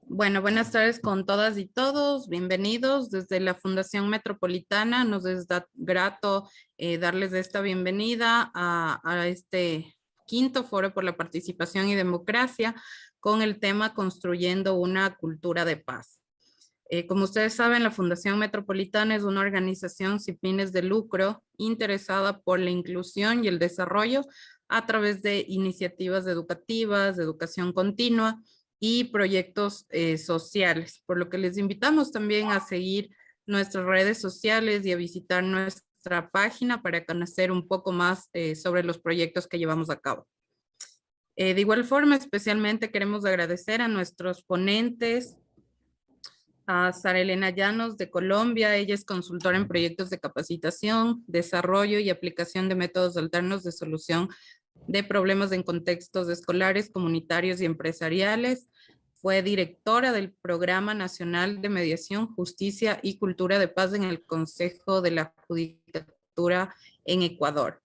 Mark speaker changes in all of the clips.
Speaker 1: Bueno, buenas tardes con todas y todos. Bienvenidos desde la Fundación Metropolitana. Nos es grato darles esta bienvenida a este quinto foro por la participación y democracia con el tema Construyendo una cultura de paz. Como ustedes saben, la Fundación Metropolitana es una organización sin fines de lucro interesada por la inclusión y el desarrollo a través de iniciativas educativas, de educación continua y proyectos sociales, por lo que les invitamos también a seguir nuestras redes sociales y a visitar nuestra página para conocer un poco más sobre los proyectos que llevamos a cabo. De igual forma, especialmente queremos agradecer a nuestros ponentes, a Sara Elena Llanos de Colombia. Ella es consultora en proyectos de capacitación, desarrollo y aplicación de métodos alternos de solución de problemas en contextos escolares, comunitarios y empresariales. Fue directora del Programa Nacional de Mediación, Justicia y Cultura de Paz en el Consejo de la Judicatura en Ecuador.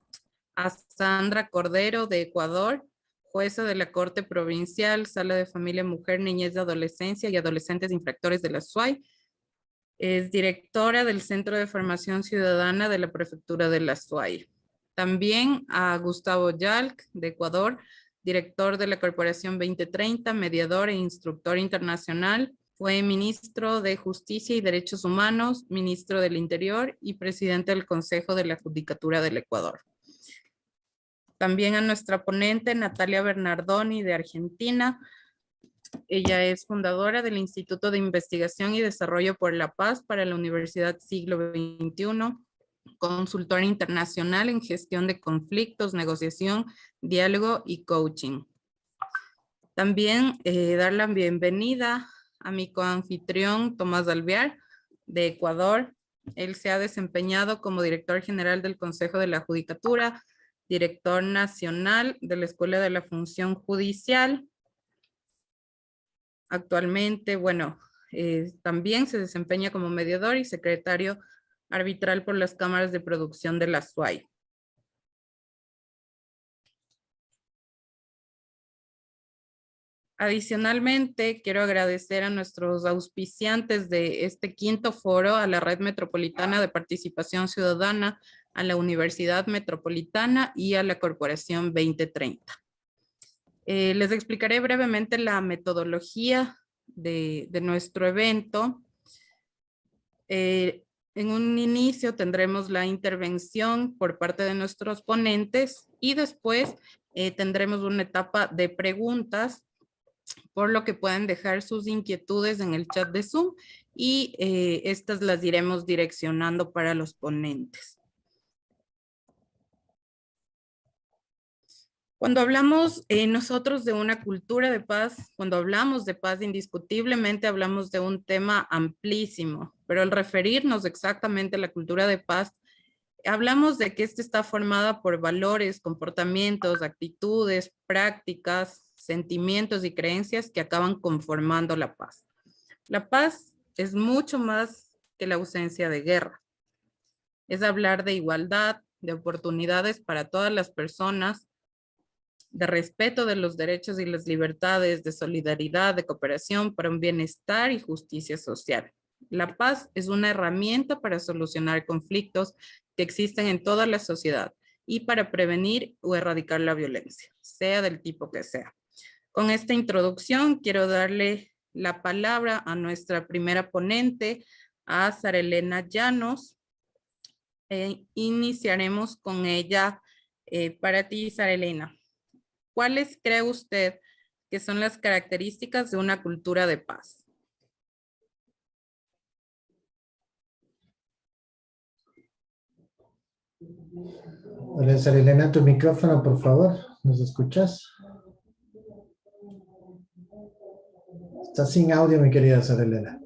Speaker 1: A Sandra Cordero de Ecuador, jueza de la Corte Provincial, Sala de Familia, Mujer, Niñez, Adolescencia y Adolescentes Infractores de la SUAY. Es directora del Centro de Formación Ciudadana de la Prefectura de la SUAY. También a Gustavo Yalc, de Ecuador, director de la Corporación 2030, mediador e instructor internacional. Fue ministro de Justicia y Derechos Humanos, ministro del Interior y presidente del Consejo de la Judicatura del Ecuador. También a nuestra ponente, Natalia Bernardoni, de Argentina. Ella es fundadora del Instituto de Investigación y Desarrollo por la Paz para la Universidad Siglo XXI, consultora internacional en gestión de conflictos, negociación, diálogo y coaching. También dar la bienvenida a mi coanfitrión Tomás Alvear, de Ecuador. Él se ha desempeñado como director general del Consejo de la Judicatura, director nacional de la Escuela de la Función Judicial. Actualmente, bueno, también se desempeña como mediador y secretario arbitral por las cámaras de producción de la SUAY. Adicionalmente, quiero agradecer a nuestros auspiciantes de este quinto foro, a la Red Metropolitana de Participación Ciudadana, a la Universidad Metropolitana y a la Corporación 2030. Les explicaré brevemente la metodología de nuestro evento. En un inicio tendremos la intervención por parte de nuestros ponentes y después tendremos una etapa de preguntas, por lo que pueden dejar sus inquietudes en el chat de Zoom y estas las iremos direccionando para los ponentes. Cuando hablamos nosotros de una cultura de paz, cuando hablamos de paz, indiscutiblemente hablamos de un tema amplísimo, pero al referirnos exactamente a la cultura de paz, hablamos de que esta está formada por valores, comportamientos, actitudes, prácticas, sentimientos y creencias que acaban conformando la paz. La paz es mucho más que la ausencia de guerra. Es hablar de igualdad, de oportunidades para todas las personas, de respeto de los derechos y las libertades, de solidaridad, de cooperación para un bienestar y justicia social. La paz es una herramienta para solucionar conflictos que existen en toda la sociedad y para prevenir o erradicar la violencia, sea del tipo que sea. Con esta introducción quiero darle la palabra a nuestra primera ponente, a Sara Elena Llanos. Iniciaremos con ella. Para ti, Sara Elena, ¿cuáles cree usted que son las características de una cultura de paz?
Speaker 2: Hola, Sara Elena, tu micrófono, por favor. ¿Nos escuchas? Estás sin audio, mi querida Sara Elena.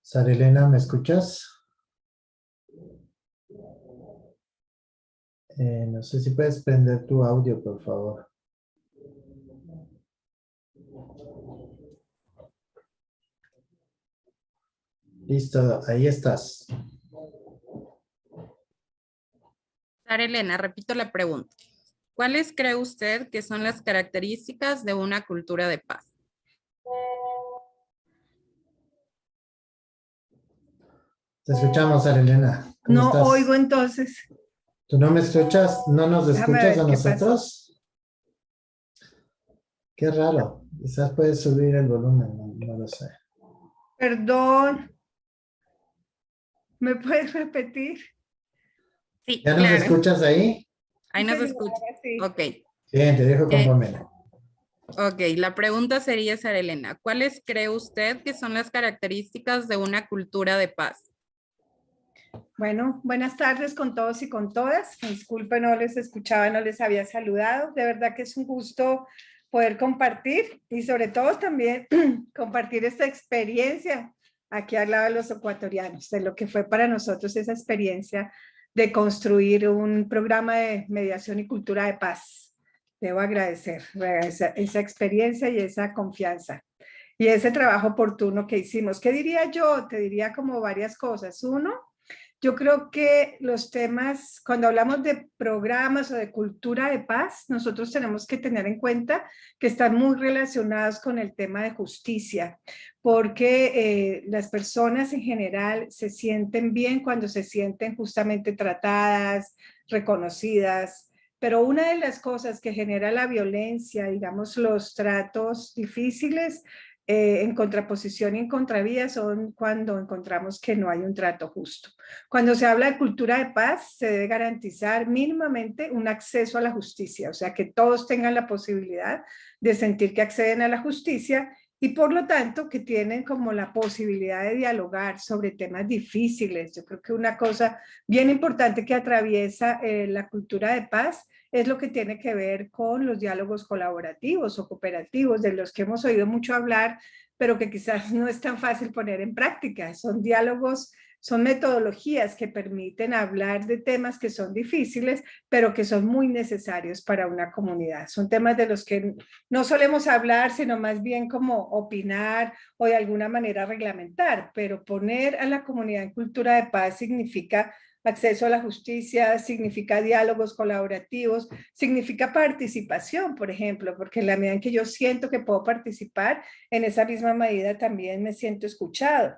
Speaker 2: Sara Elena, ¿me escuchas? No sé si puedes prender tu audio, por favor. Listo, ahí estás.
Speaker 1: Sara Elena, repito la pregunta. ¿Cuáles cree usted que son las características de una cultura de paz?
Speaker 2: Te escuchamos, Elena. ¿Cómo
Speaker 3: No oigo
Speaker 2: estás?
Speaker 3: entonces.
Speaker 2: ¿Tú no me escuchas? ¿No nos
Speaker 3: Déjame
Speaker 2: escuchas
Speaker 3: ver
Speaker 2: a
Speaker 3: qué pasó.
Speaker 2: nosotros? Qué raro. Quizás puedes subir el volumen, no lo sé.
Speaker 3: Perdón, ¿me puedes repetir?
Speaker 1: Sí,
Speaker 2: ¿Ya nos
Speaker 1: claro.
Speaker 2: escuchas ahí?
Speaker 1: Ahí
Speaker 3: Sí,
Speaker 1: nos
Speaker 3: señora,
Speaker 1: escucha.
Speaker 3: ahora sí.
Speaker 1: Ok.
Speaker 2: Bien, te dejo con
Speaker 1: Eh,
Speaker 2: Pamela.
Speaker 1: ok, la pregunta sería, Sara Elena, ¿cuáles cree usted que son las características de una cultura de paz?
Speaker 3: Bueno, buenas tardes con todos y con todas. Disculpen, no les escuchaba, no les había saludado. De verdad que es un gusto poder compartir y sobre todo también compartir esta experiencia aquí al lado de los ecuatorianos, de lo que fue para nosotros esa experiencia de construir un programa de mediación y cultura de paz. Debo agradecer esa experiencia y esa confianza y ese trabajo oportuno que hicimos. ¿Qué diría yo? Te diría como varias cosas. Uno, yo creo que los temas, cuando hablamos de programas o de cultura de paz, nosotros tenemos que tener en cuenta que están muy relacionados con el tema de justicia, porque las personas en general se sienten bien cuando se sienten justamente tratadas, reconocidas, pero una de las cosas que genera la violencia, digamos, los tratos difíciles, en contraposición y en contravía son cuando encontramos que no hay un trato justo. Cuando se habla de cultura de paz, se debe garantizar mínimamente un acceso a la justicia, o sea, que todos tengan la posibilidad de sentir que acceden a la justicia y por lo tanto que tienen como la posibilidad de dialogar sobre temas difíciles. Yo creo que una cosa bien importante que atraviesa la cultura de paz es lo que tiene que ver con los diálogos colaborativos o cooperativos, de los que hemos oído mucho hablar, pero que quizás no es tan fácil poner en práctica. Son diálogos, son metodologías que permiten hablar de temas que son difíciles, pero que son muy necesarios para una comunidad. Son temas de los que no solemos hablar, sino más bien como opinar o de alguna manera reglamentar, pero poner a la comunidad en cultura de paz significa acceso a la justicia, significa diálogos colaborativos, significa participación, por ejemplo, porque en la medida en que yo siento que puedo participar, en esa misma medida también me siento escuchado.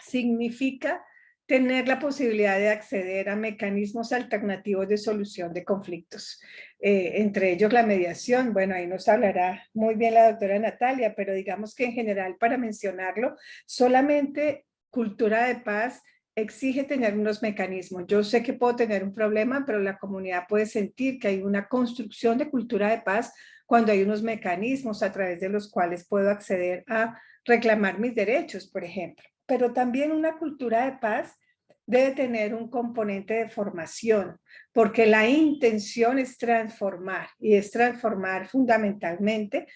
Speaker 3: Significa tener la posibilidad de acceder a mecanismos alternativos de solución de conflictos, entre ellos la mediación. Bueno, ahí nos hablará muy bien la doctora Natalia, pero digamos que en general, para mencionarlo, solamente cultura de paz exige tener unos mecanismos. Yo sé que puedo tener un problema, pero la comunidad puede sentir que hay una construcción de cultura de paz cuando hay unos mecanismos a través de los cuales puedo acceder a reclamar mis derechos, por ejemplo. Pero también una cultura de paz debe tener un componente de formación, porque la intención es transformar, y es transformar fundamentalmente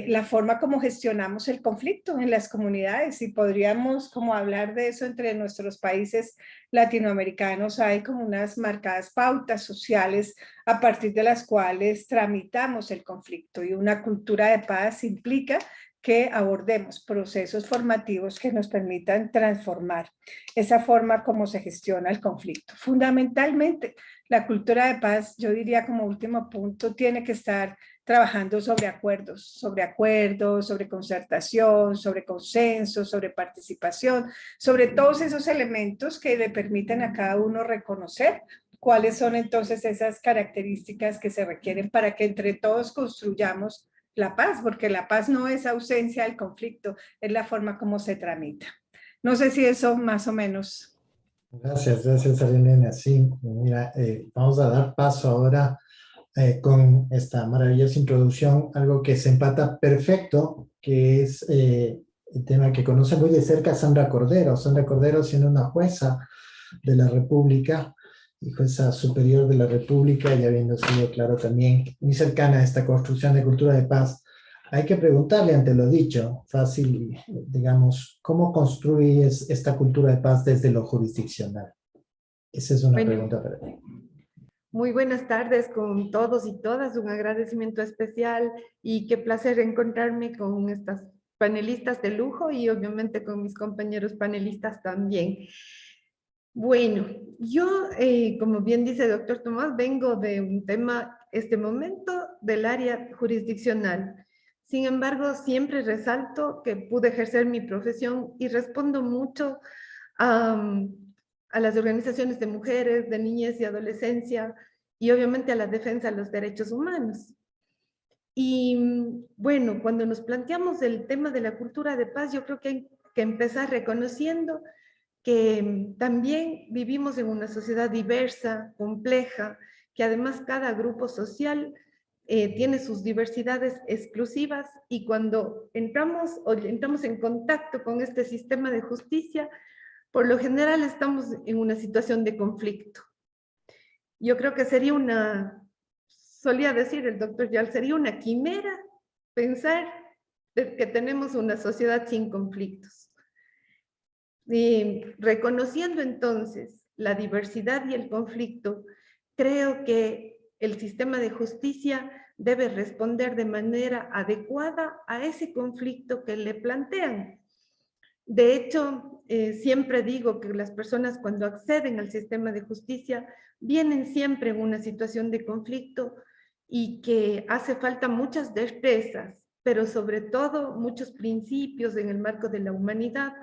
Speaker 3: la forma como gestionamos el conflicto en las comunidades, y podríamos como hablar de eso entre nuestros países latinoamericanos. Hay como unas marcadas pautas sociales a partir de las cuales tramitamos el conflicto, y una cultura de paz implica que abordemos procesos formativos que nos permitan transformar esa forma como se gestiona el conflicto. Fundamentalmente, la cultura de paz, yo diría como último punto, tiene que estar trabajando sobre acuerdos, sobre concertación, sobre consenso, sobre participación, sobre todos esos elementos que le permiten a cada uno reconocer cuáles son entonces esas características que se requieren para que entre todos construyamos la paz, porque la paz no es ausencia del conflicto, es la forma como se tramita. No sé si eso más o menos.
Speaker 2: Gracias, Elena. Sí, mira, vamos a dar paso ahora con esta maravillosa introducción, algo que se empata perfecto, que es el tema que conoce muy de cerca Sandra Cordero. Sandra Cordero siendo una jueza de la República y jueza superior de la República, y habiendo sido, claro, también muy cercana a esta construcción de cultura de paz, hay que preguntarle ante lo dicho, fácil, digamos, ¿cómo construyes esta cultura de paz desde lo jurisdiccional? Esa es una
Speaker 4: Bueno,
Speaker 2: pregunta para ti.
Speaker 4: muy buenas tardes con todos y todas. Un agradecimiento especial y qué placer encontrarme con estas panelistas de lujo y obviamente con mis compañeros panelistas también. Bueno, yo, como bien dice el doctor Tomás, vengo de un tema, este momento, del área jurisdiccional. Sin embargo, siempre resalto que pude ejercer mi profesión y respondo mucho a las organizaciones de mujeres, de niñez y adolescencia, y obviamente a la defensa de los derechos humanos. Y bueno, cuando nos planteamos el tema de la cultura de paz, yo creo que hay que empezar reconociendo que también vivimos en una sociedad diversa, compleja, que además cada grupo social tiene sus diversidades exclusivas, y cuando entramos en contacto con este sistema de justicia, por lo general estamos en una situación de conflicto. Yo creo que solía decir el doctor Yal, sería una quimera pensar que tenemos una sociedad sin conflictos. Y reconociendo entonces la diversidad y el conflicto, creo que el sistema de justicia debe responder de manera adecuada a ese conflicto que le plantean. De hecho, siempre digo que las personas cuando acceden al sistema de justicia vienen siempre en una situación de conflicto y que hace falta muchas destrezas, pero sobre todo muchos principios en el marco de la humanidad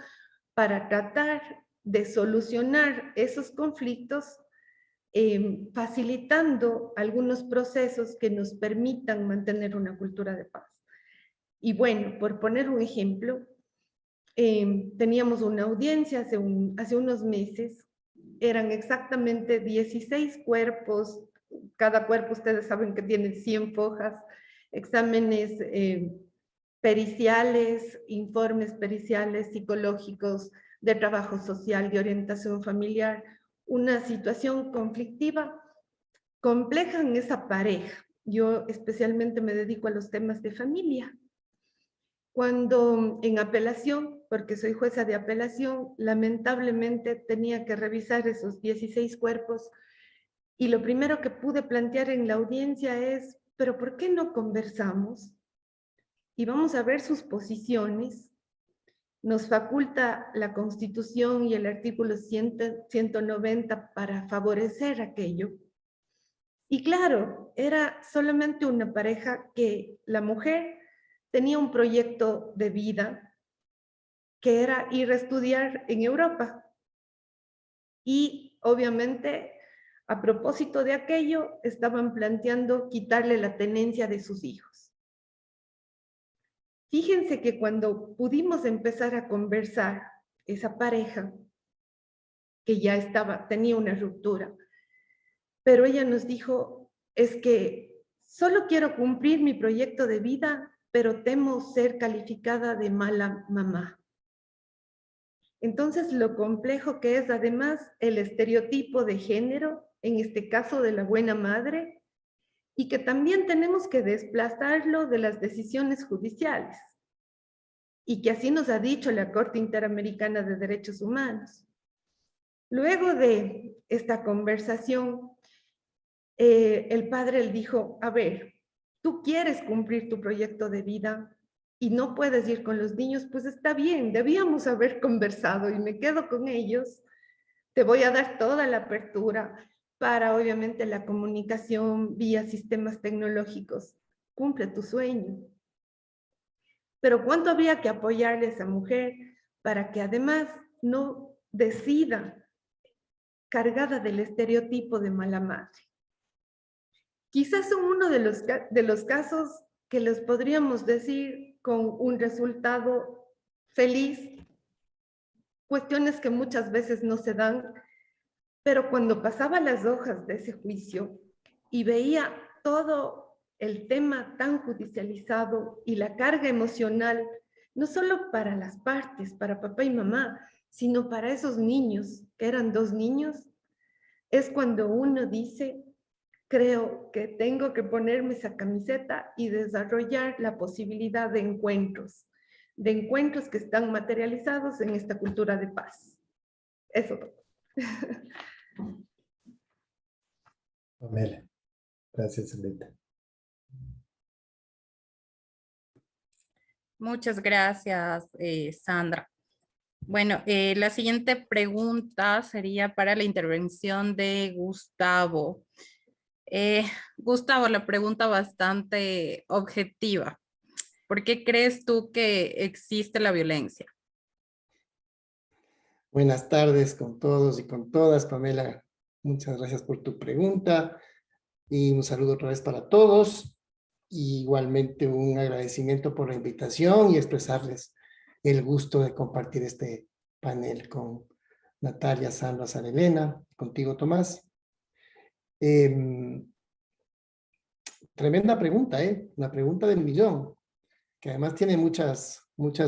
Speaker 4: para tratar de solucionar esos conflictos, facilitando algunos procesos que nos permitan mantener una cultura de paz. Y bueno, por poner un ejemplo, teníamos una audiencia hace unos meses, eran exactamente 16 cuerpos, cada cuerpo ustedes saben que tiene 100 fojas, exámenes periciales, informes periciales, psicológicos, de trabajo social, de orientación familiar, una situación conflictiva compleja en esa pareja. Yo especialmente me dedico a los temas de familia. Cuando en apelación, porque soy jueza de apelación, lamentablemente tenía que revisar esos 16 cuerpos, y lo primero que pude plantear en la audiencia es, ¿pero por qué no conversamos? Y vamos a ver sus posiciones. Nos faculta la Constitución y el artículo 190 para favorecer aquello. Y claro, era solamente una pareja que la mujer tenía un proyecto de vida que era ir a estudiar en Europa. Y obviamente, a propósito de aquello, estaban planteando quitarle la tenencia de sus hijos. Fíjense que cuando pudimos empezar a conversar, esa pareja, que ya tenía una ruptura, pero ella nos dijo, es que solo quiero cumplir mi proyecto de vida, pero temo ser calificada de mala mamá. Entonces, lo complejo que es además el estereotipo de género, en este caso de la buena madre, y que también tenemos que desplazarlo de las decisiones judiciales, y que así nos ha dicho la Corte Interamericana de Derechos Humanos. Luego de esta conversación, el padre le dijo, a ver, tú quieres cumplir tu proyecto de vida y no puedes ir con los niños, pues está bien, debíamos haber conversado y me quedo con ellos. Te voy a dar toda la apertura para, obviamente, la comunicación vía sistemas tecnológicos. Cumple tu sueño. Pero ¿cuánto había que apoyarle a esa mujer para que además no decida cargada del estereotipo de mala madre? Quizás son uno de los casos que les podríamos decir con un resultado feliz, cuestiones que muchas veces no se dan, pero cuando pasaba las hojas de ese juicio y veía todo el tema tan judicializado y la carga emocional, no solo para las partes, para papá y mamá, sino para esos niños, que eran 2 niños, es cuando uno dice, creo que tengo que ponerme esa camiseta y desarrollar la posibilidad de encuentros que están materializados en esta cultura de paz. Eso.
Speaker 2: Pamela. Gracias, Elita.
Speaker 1: Muchas gracias, Sandra. Bueno, la siguiente pregunta sería para la intervención de Gustavo. Gustavo, la pregunta bastante objetiva. ¿Por qué crees tú que existe la violencia?
Speaker 5: Buenas tardes con todos y con todas, Pamela. Muchas gracias por tu pregunta y un saludo otra vez para todos. Igualmente un agradecimiento por la invitación y expresarles el gusto de compartir este panel con Natalia, Sandra, Sara Elena, contigo, Tomás. Tremenda pregunta, la pregunta del millón, que además tiene muchas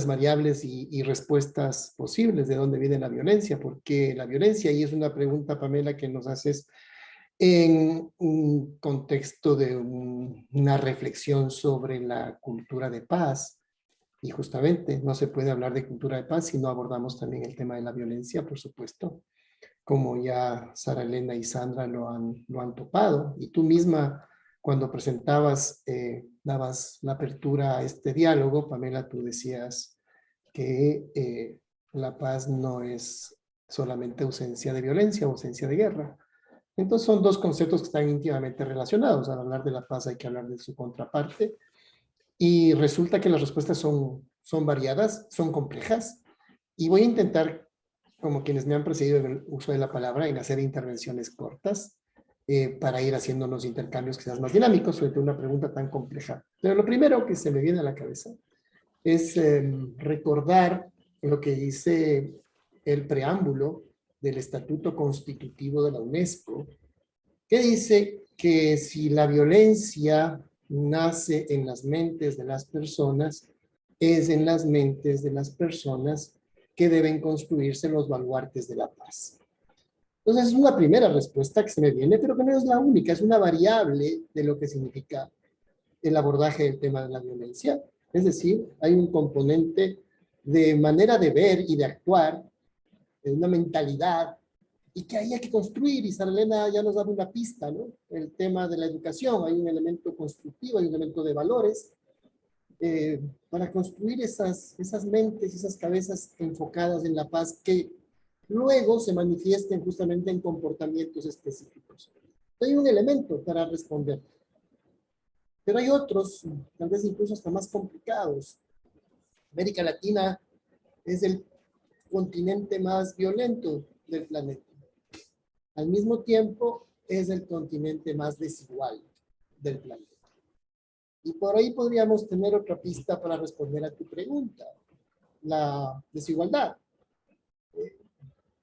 Speaker 5: variables y respuestas posibles de dónde viene la violencia, porque la violencia, y es una pregunta, Pamela, que nos haces en un contexto de una reflexión sobre la cultura de paz, y justamente no se puede hablar de cultura de paz si no abordamos también el tema de la violencia, por supuesto, como ya Sara Elena y Sandra lo han topado, y tú misma cuando presentabas, dabas la apertura a este diálogo, Pamela, tú decías que la paz no es solamente ausencia de violencia, ausencia de guerra. Entonces son dos conceptos que están íntimamente relacionados. Al hablar de la paz hay que hablar de su contraparte. Y resulta que las respuestas son variadas, son complejas. Y voy a intentar, como quienes me han precedido en el uso de la palabra, en hacer intervenciones cortas para ir haciendo unos intercambios quizás más dinámicos frente a una pregunta tan compleja. Pero lo primero que se me viene a la cabeza es recordar lo que dice el preámbulo del Estatuto Constitutivo de la UNESCO, que dice que si la violencia nace en las mentes de las personas, es en las mentes de las personas que deben construirse los baluartes de la paz. Entonces es una primera respuesta que se me viene, pero que no es la única, es una variable de lo que significa el abordaje del tema de la violencia. Es decir, hay un componente de manera de ver y de actuar, de una mentalidad, y que ahí hay que construir, y Sara Elena ya nos da una pista, ¿no? El tema de la educación, hay un elemento constructivo, hay un elemento de valores, para construir esas mentes, esas cabezas enfocadas en la paz que luego se manifiesten justamente en comportamientos específicos. Hay un elemento para responder. Pero hay otros, tal vez incluso hasta más complicados. América Latina es el continente más violento del planeta. Al mismo tiempo, es el continente más desigual del planeta. Y por ahí podríamos tener otra pista para responder a tu pregunta. La desigualdad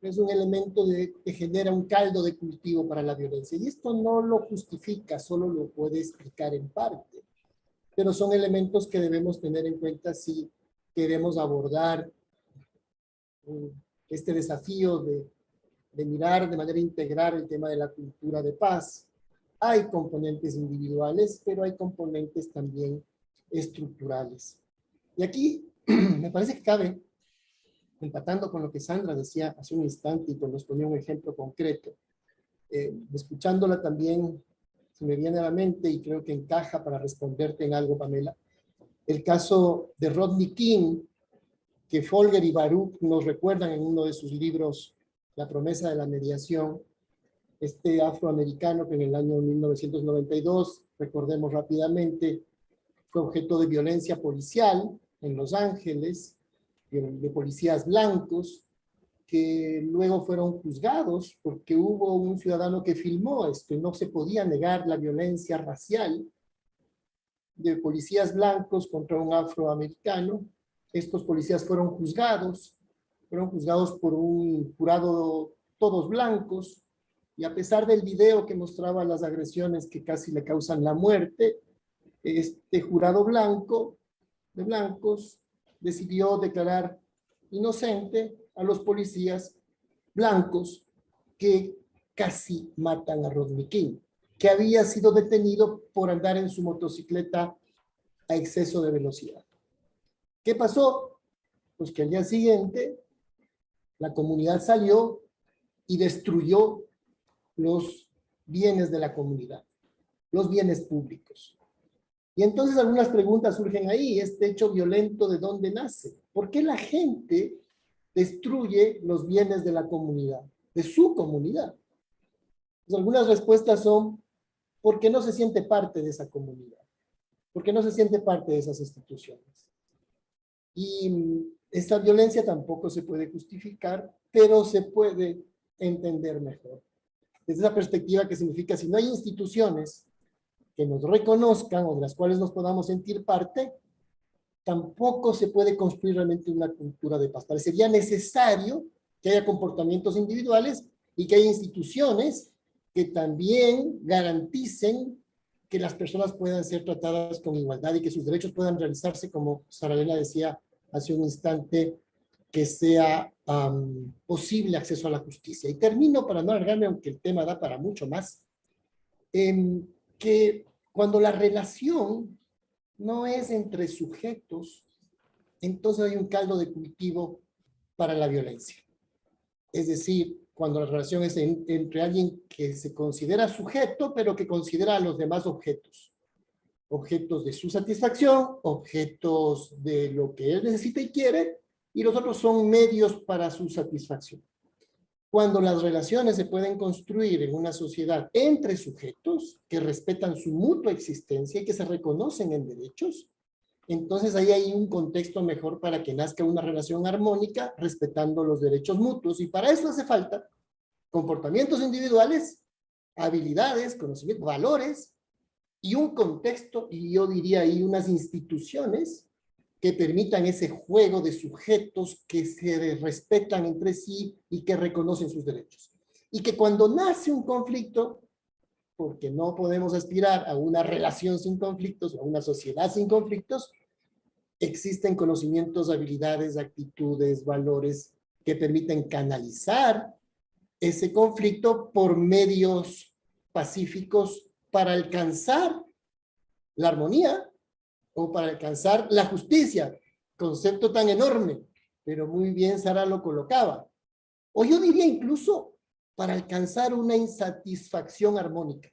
Speaker 5: es un elemento que genera un caldo de cultivo para la violencia. Y esto no lo justifica, solo lo puede explicar en parte. Pero son elementos que debemos tener en cuenta si queremos abordar este desafío de mirar de manera integral el tema de la cultura de paz. Hay componentes individuales, pero hay componentes también estructurales. Y aquí me parece que cabe, empatando con lo que Sandra decía hace un instante y cuando nos ponía un ejemplo concreto, escuchándola también se me viene a la mente y creo que encaja para responderte en algo, Pamela, el caso de Rodney King, que Folger y Baruch nos recuerdan en uno de sus libros, La promesa de la mediación, este afroamericano que en el año 1992, recordemos rápidamente, fue objeto de violencia policial en Los Ángeles, de policías blancos, que luego fueron juzgados porque hubo un ciudadano que filmó esto y no se podía negar la violencia racial de policías blancos contra un afroamericano. Estos policías fueron juzgados por un jurado todos blancos, y a pesar del video que mostraba las agresiones que casi le causan la muerte, este jurado blanco, de blancos, decidió declarar inocente a los policías blancos que casi matan a Rodney King, que había sido detenido por andar en su motocicleta a exceso de velocidad. ¿Qué pasó? Pues que al día siguiente la comunidad salió y destruyó los bienes de la comunidad, los bienes públicos. Y entonces algunas preguntas surgen ahí. ¿Este hecho violento de dónde nace? ¿Por qué la gente destruye los bienes de la comunidad, de su comunidad? Pues algunas respuestas son porque no se siente parte de esa comunidad, porque no se siente parte de esas instituciones. Y esta violencia tampoco se puede justificar, pero se puede entender mejor. Desde esa perspectiva, que significa, si no hay instituciones que nos reconozcan o de las cuales nos podamos sentir parte, tampoco se puede construir realmente una cultura de paz. Parecería necesario que haya comportamientos individuales y que haya instituciones que también garanticen que las personas puedan ser tratadas con igualdad y que sus derechos puedan realizarse, como Sara Elena decía hace un instante, que sea posible acceso a la justicia. Y termino, para no alargarme, aunque el tema da para mucho más, que cuando la relación no es entre sujetos, entonces hay un caldo de cultivo para la violencia. Es decir, cuando la relación es entre alguien que se considera sujeto, pero que considera a los demás objetos. Objetos de su satisfacción, objetos de lo que él necesita y quiere, y los otros son medios para su satisfacción. Cuando las relaciones se pueden construir en una sociedad entre sujetos que respetan su mutua existencia y que se reconocen en derechos, entonces ahí hay un contexto mejor para que nazca una relación armónica respetando los derechos mutuos. Y para eso hace falta comportamientos individuales, habilidades, conocimientos, valores y un contexto, y yo diría ahí unas instituciones que permitan ese juego de sujetos que se respetan entre sí y que reconocen sus derechos. Y que cuando nace un conflicto, porque no podemos aspirar a una relación sin conflictos, a una sociedad sin conflictos, existen conocimientos, habilidades, actitudes, valores que permiten canalizar ese conflicto por medios pacíficos para alcanzar la armonía o para alcanzar la justicia, concepto tan enorme, pero muy bien Sara lo colocaba. O yo diría incluso para alcanzar una insatisfacción armónica.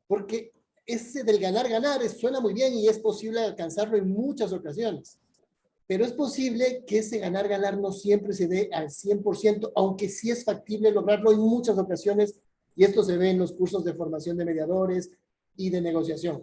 Speaker 5: Porque ese del ganar suena muy bien y es posible alcanzarlo en muchas ocasiones. Pero es posible que ese ganar no siempre se dé al 100%, aunque sí es factible lograrlo en muchas ocasiones, y esto se ve en los cursos de formación de mediadores y de negociación.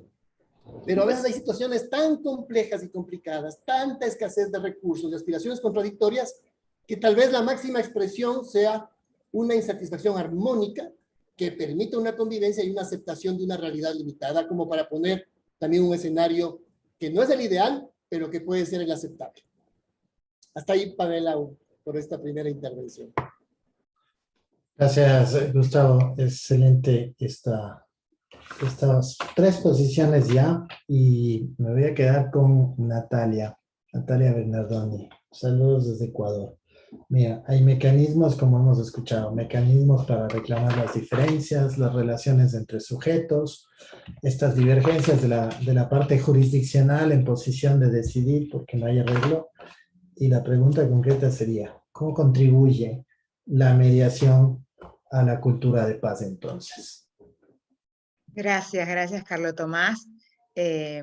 Speaker 5: Pero a veces hay situaciones tan complejas y complicadas, tanta escasez de recursos, de aspiraciones contradictorias, que tal vez la máxima expresión sea una insatisfacción armónica que permita una convivencia y una aceptación de una realidad limitada, como para poner también un escenario que no es el ideal, pero que puede ser el aceptable. Hasta ahí, Pamela, por esta primera intervención.
Speaker 2: Gracias, Gustavo. Excelente estas tres posiciones ya, y me voy a quedar con Natalia Bernardoni. Saludos desde Ecuador. Mira, hay mecanismos, como hemos escuchado, mecanismos para reclamar las diferencias, las relaciones entre sujetos, estas divergencias de la parte jurisdiccional en posición de decidir porque no hay arreglo. Y la pregunta concreta sería, ¿cómo contribuye la mediación a la cultura de paz entonces?
Speaker 6: Gracias, Carlos Tomás.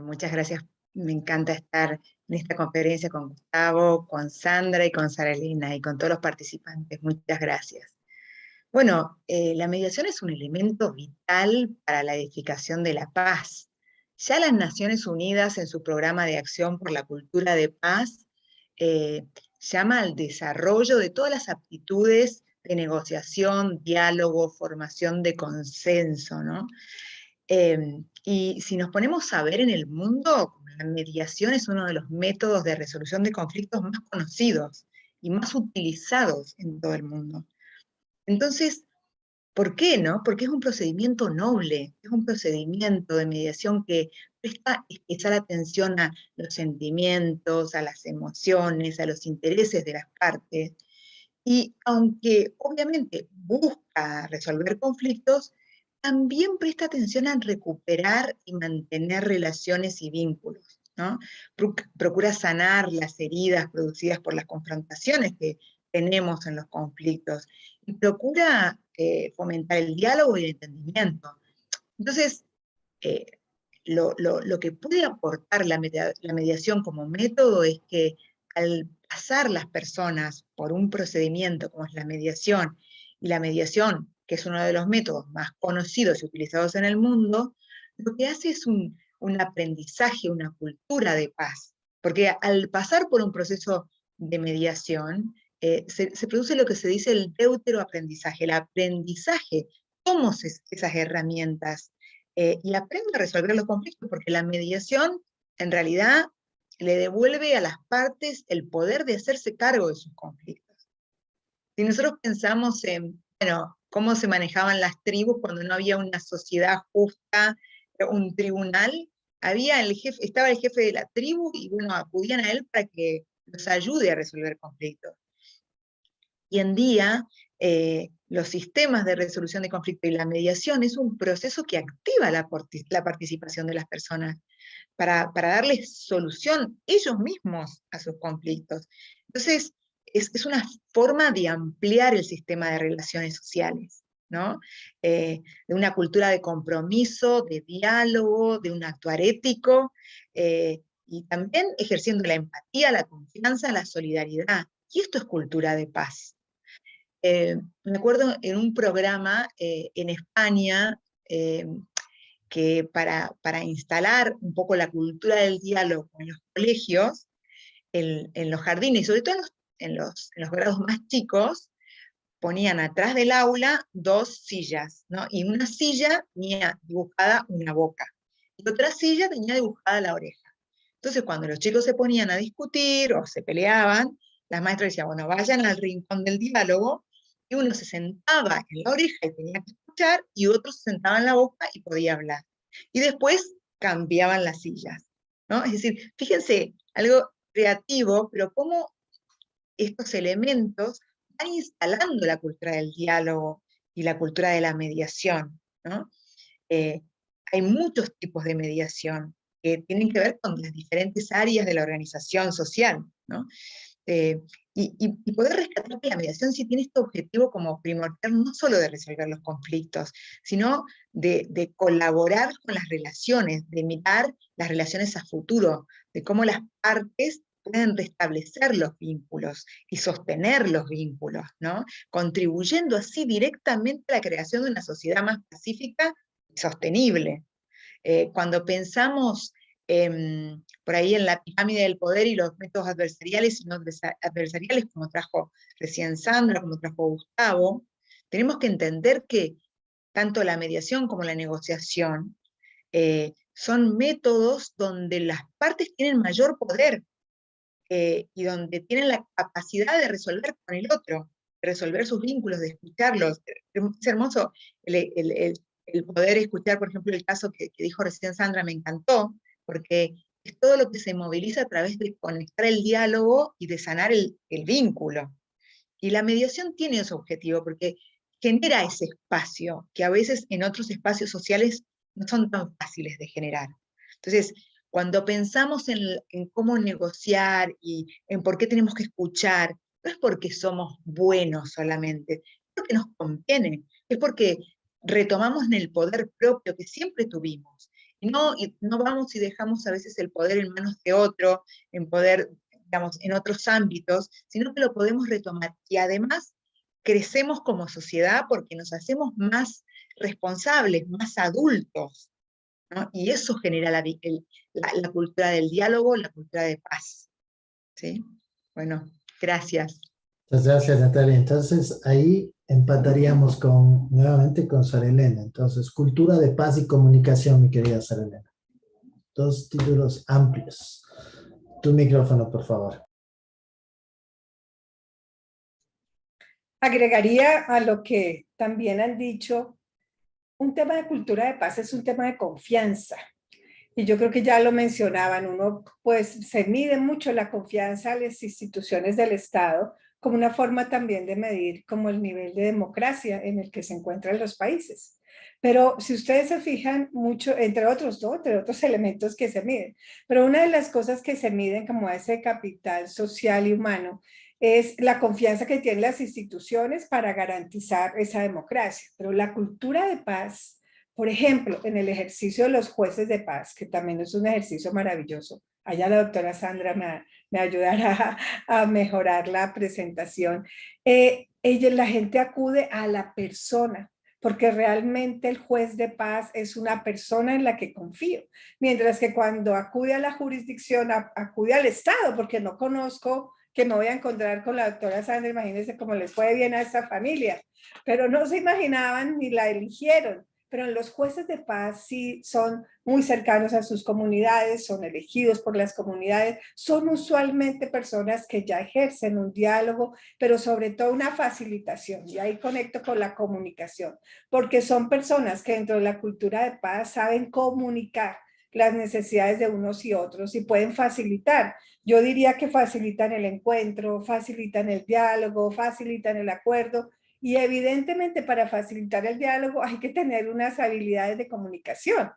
Speaker 6: Muchas gracias. Me encanta estar en esta conferencia con Gustavo, con Sandra y con Sara Elena y con todos los participantes. Muchas gracias. Bueno, la mediación es un elemento vital para la edificación de la paz. Ya las Naciones Unidas, en su programa de acción por la cultura de paz, llama al desarrollo de todas las aptitudes de negociación, diálogo, formación de consenso, ¿no? Y si nos ponemos a ver en el mundo, la mediación es uno de los métodos de resolución de conflictos más conocidos y más utilizados en todo el mundo. Entonces, ¿por qué no? Porque es un procedimiento noble, es un procedimiento de mediación que presta especial atención a los sentimientos, a las emociones, a los intereses de las partes. Y aunque obviamente busca resolver conflictos, también presta atención a recuperar y mantener relaciones y vínculos, ¿no? Procura sanar las heridas producidas por las confrontaciones que tenemos en los conflictos y procura fomentar el diálogo y el entendimiento. Entonces, lo que puede aportar la mediación como método es que al pasar las personas por un procedimiento como es la mediación, y la mediación, que es uno de los métodos más conocidos y utilizados en el mundo, lo que hace es un aprendizaje, una cultura de paz. Porque al pasar por un proceso de mediación, se produce lo que se dice el deuteroaprendizaje, el aprendizaje, tomo esas herramientas y aprendo a resolver los conflictos, porque la mediación en realidad le devuelve a las partes el poder de hacerse cargo de sus conflictos. Si nosotros pensamos en, bueno, cómo se manejaban las tribus cuando no había una sociedad justa, un tribunal, estaba el jefe de la tribu y bueno, acudían a él para que los ayude a resolver conflictos. Hoy en día, los sistemas de resolución de conflicto y la mediación es un proceso que activa la participación de las personas para darles solución ellos mismos a sus conflictos. Entonces, es una forma de ampliar el sistema de relaciones sociales, ¿no? De una cultura de compromiso, de diálogo, de un actuar ético, y también ejerciendo la empatía, la confianza, la solidaridad. Y esto es cultura de paz. Me acuerdo en un programa en España que para instalar un poco la cultura del diálogo en los colegios, en los jardines, y sobre todo en los grados más chicos, ponían atrás del aula 2 sillas, ¿no? Y una silla tenía dibujada una boca, y otra silla tenía dibujada la oreja. Entonces, cuando los chicos se ponían a discutir o se peleaban, las maestras decían, bueno, vayan al rincón del diálogo, y uno se sentaba en la oreja y tenía que escuchar, y otro se sentaba en la boca y podía hablar. Y después cambiaban las sillas, ¿no? Es decir, fíjense, algo creativo, pero cómo estos elementos van instalando la cultura del diálogo y la cultura de la mediación, ¿no? Hay muchos tipos de mediación que tienen que ver con las diferentes áreas de la organización social, ¿no? Y poder rescatar que la mediación sí tiene este objetivo como primordial, no solo de resolver los conflictos, sino de colaborar con las relaciones, de mirar las relaciones a futuro, de cómo las partes pueden restablecer los vínculos y sostener los vínculos, ¿no? Contribuyendo así directamente a la creación de una sociedad más pacífica y sostenible. Cuando pensamos por ahí en la pirámide del poder y los métodos adversariales y no adversariales, como trajo recién Sandra, como trajo Gustavo, tenemos que entender que tanto la mediación como la negociación son métodos donde las partes tienen mayor poder y donde tienen la capacidad de resolver con el otro, de resolver sus vínculos, de escucharlos. Es hermoso el poder escuchar, por ejemplo, el caso que dijo recién Sandra, me encantó, porque es todo lo que se moviliza a través de conectar el diálogo y de sanar el vínculo. Y la mediación tiene ese objetivo, porque genera ese espacio, que a veces en otros espacios sociales no son tan fáciles de generar. Entonces, cuando pensamos en cómo negociar y en por qué tenemos que escuchar, no es porque somos buenos solamente, es porque nos conviene, es porque retomamos en el poder propio que siempre tuvimos. Y no vamos y dejamos a veces el poder en manos de otro, en poder, digamos, en otros ámbitos, sino que lo podemos retomar. Y además crecemos como sociedad porque nos hacemos más responsables, más adultos, ¿no? Y eso genera la cultura del diálogo, la cultura de paz. ¿Sí? Bueno, gracias.
Speaker 2: Muchas gracias, Natalia. Entonces, ahí empataríamos nuevamente con Sara Elena. Entonces, cultura de paz y comunicación, mi querida Sara Elena. 2 títulos amplios. Tu micrófono, por favor.
Speaker 3: Agregaría a lo que también han dicho, un tema de cultura de paz es un tema de confianza. Y yo creo que ya lo mencionaban, uno pues se mide mucho la confianza a las instituciones del Estado como una forma también de medir como el nivel de democracia en el que se encuentran los países. Pero si ustedes se fijan mucho, entre otros, ¿no? Entre otros elementos que se miden, pero una de las cosas que se miden como ese capital social y humano es la confianza que tienen las instituciones para garantizar esa democracia. Pero la cultura de paz Por ejemplo, en el ejercicio de los jueces de paz, que también es un ejercicio maravilloso. Allá la doctora Sandra me ayudará a mejorar la presentación. La gente acude a la persona, porque realmente el juez de paz es una persona en la que confío, mientras que cuando acude a la jurisdicción, acude al Estado, porque no conozco que me voy a encontrar con la doctora Sandra. Imagínense cómo les fue bien a esta familia, pero no se imaginaban ni la eligieron. Pero los jueces de paz sí son muy cercanos a sus comunidades, son elegidos por las comunidades, son usualmente personas que ya ejercen un diálogo, pero sobre todo una facilitación, y ahí conecto con la comunicación, porque son personas que dentro de la cultura de paz saben comunicar las necesidades de unos y otros y pueden facilitar. Yo diría que facilitan el encuentro, facilitan el diálogo, facilitan el acuerdo. Y evidentemente para facilitar el diálogo hay que tener unas habilidades de comunicación,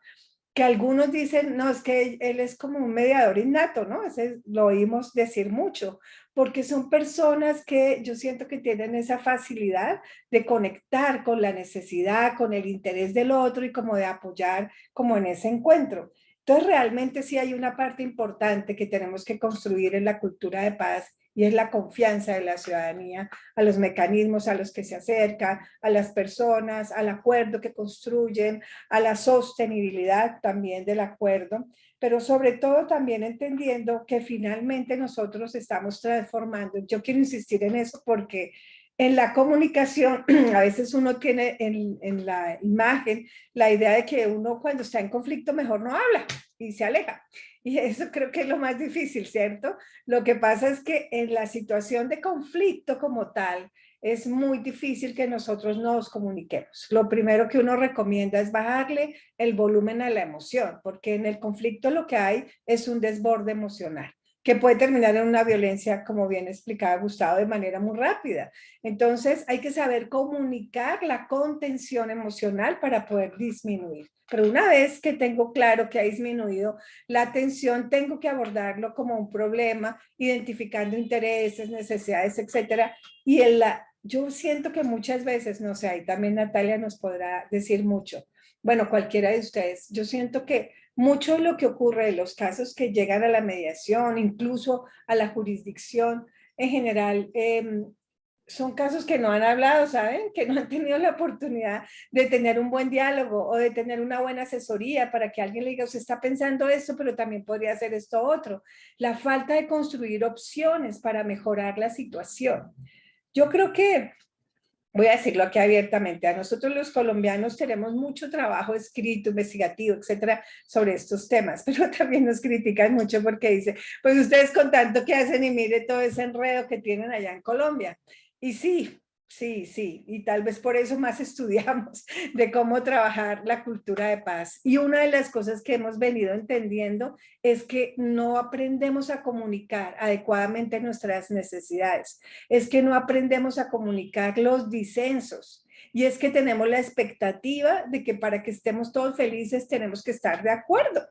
Speaker 3: que algunos dicen, no, es que él es como un mediador innato, ¿no? Ese lo oímos decir mucho, porque son personas que yo siento que tienen esa facilidad de conectar con la necesidad, con el interés del otro y como de apoyar como en ese encuentro. Entonces realmente sí hay una parte importante que tenemos que construir en la cultura de paz, y es la confianza de la ciudadanía a los mecanismos a los que se acercan, a las personas, al acuerdo que construyen, a la sostenibilidad también del acuerdo, pero sobre todo también entendiendo que finalmente nosotros estamos transformando. Yo quiero insistir en eso porque en la comunicación a veces uno tiene en la imagen la idea de que uno cuando está en conflicto mejor no habla y se aleja. Y eso creo que es lo más difícil, ¿cierto? Lo que pasa es que en la situación de conflicto como tal, es muy difícil que nosotros nos comuniquemos. Lo primero que uno recomienda es bajarle el volumen a la emoción, porque en el conflicto lo que hay es un desborde emocional, que puede terminar en una violencia, como bien explicaba Gustavo, de manera muy rápida. Entonces hay que saber comunicar la contención emocional para poder disminuir. Pero una vez que tengo claro que ha disminuido la tensión, tengo que abordarlo como un problema, identificando intereses, necesidades, etcétera. Y yo siento que muchas veces, no sé, ahí también Natalia nos podrá decir mucho, bueno, cualquiera de ustedes, yo siento que mucho de lo que ocurre en los casos que llegan a la mediación, incluso a la jurisdicción en general, son casos que no han hablado, ¿saben? Que no han tenido la oportunidad de tener un buen diálogo o de tener una buena asesoría para que alguien le diga, usted está pensando esto, pero también podría hacer esto otro. La falta de construir opciones para mejorar la situación. Yo creo que, voy a decirlo aquí abiertamente, a nosotros los colombianos tenemos mucho trabajo escrito, investigativo, etcétera, sobre estos temas, pero también nos critican mucho porque dicen, pues ustedes con tanto que hacen y mire todo ese enredo que tienen allá en Colombia. Y sí, y tal vez por eso más estudiamos de cómo trabajar la cultura de paz. Y una de las cosas que hemos venido entendiendo es que no aprendemos a comunicar adecuadamente nuestras necesidades, es que no aprendemos a comunicar los disensos. Y es que tenemos la expectativa de que para que estemos todos felices tenemos que estar de acuerdo.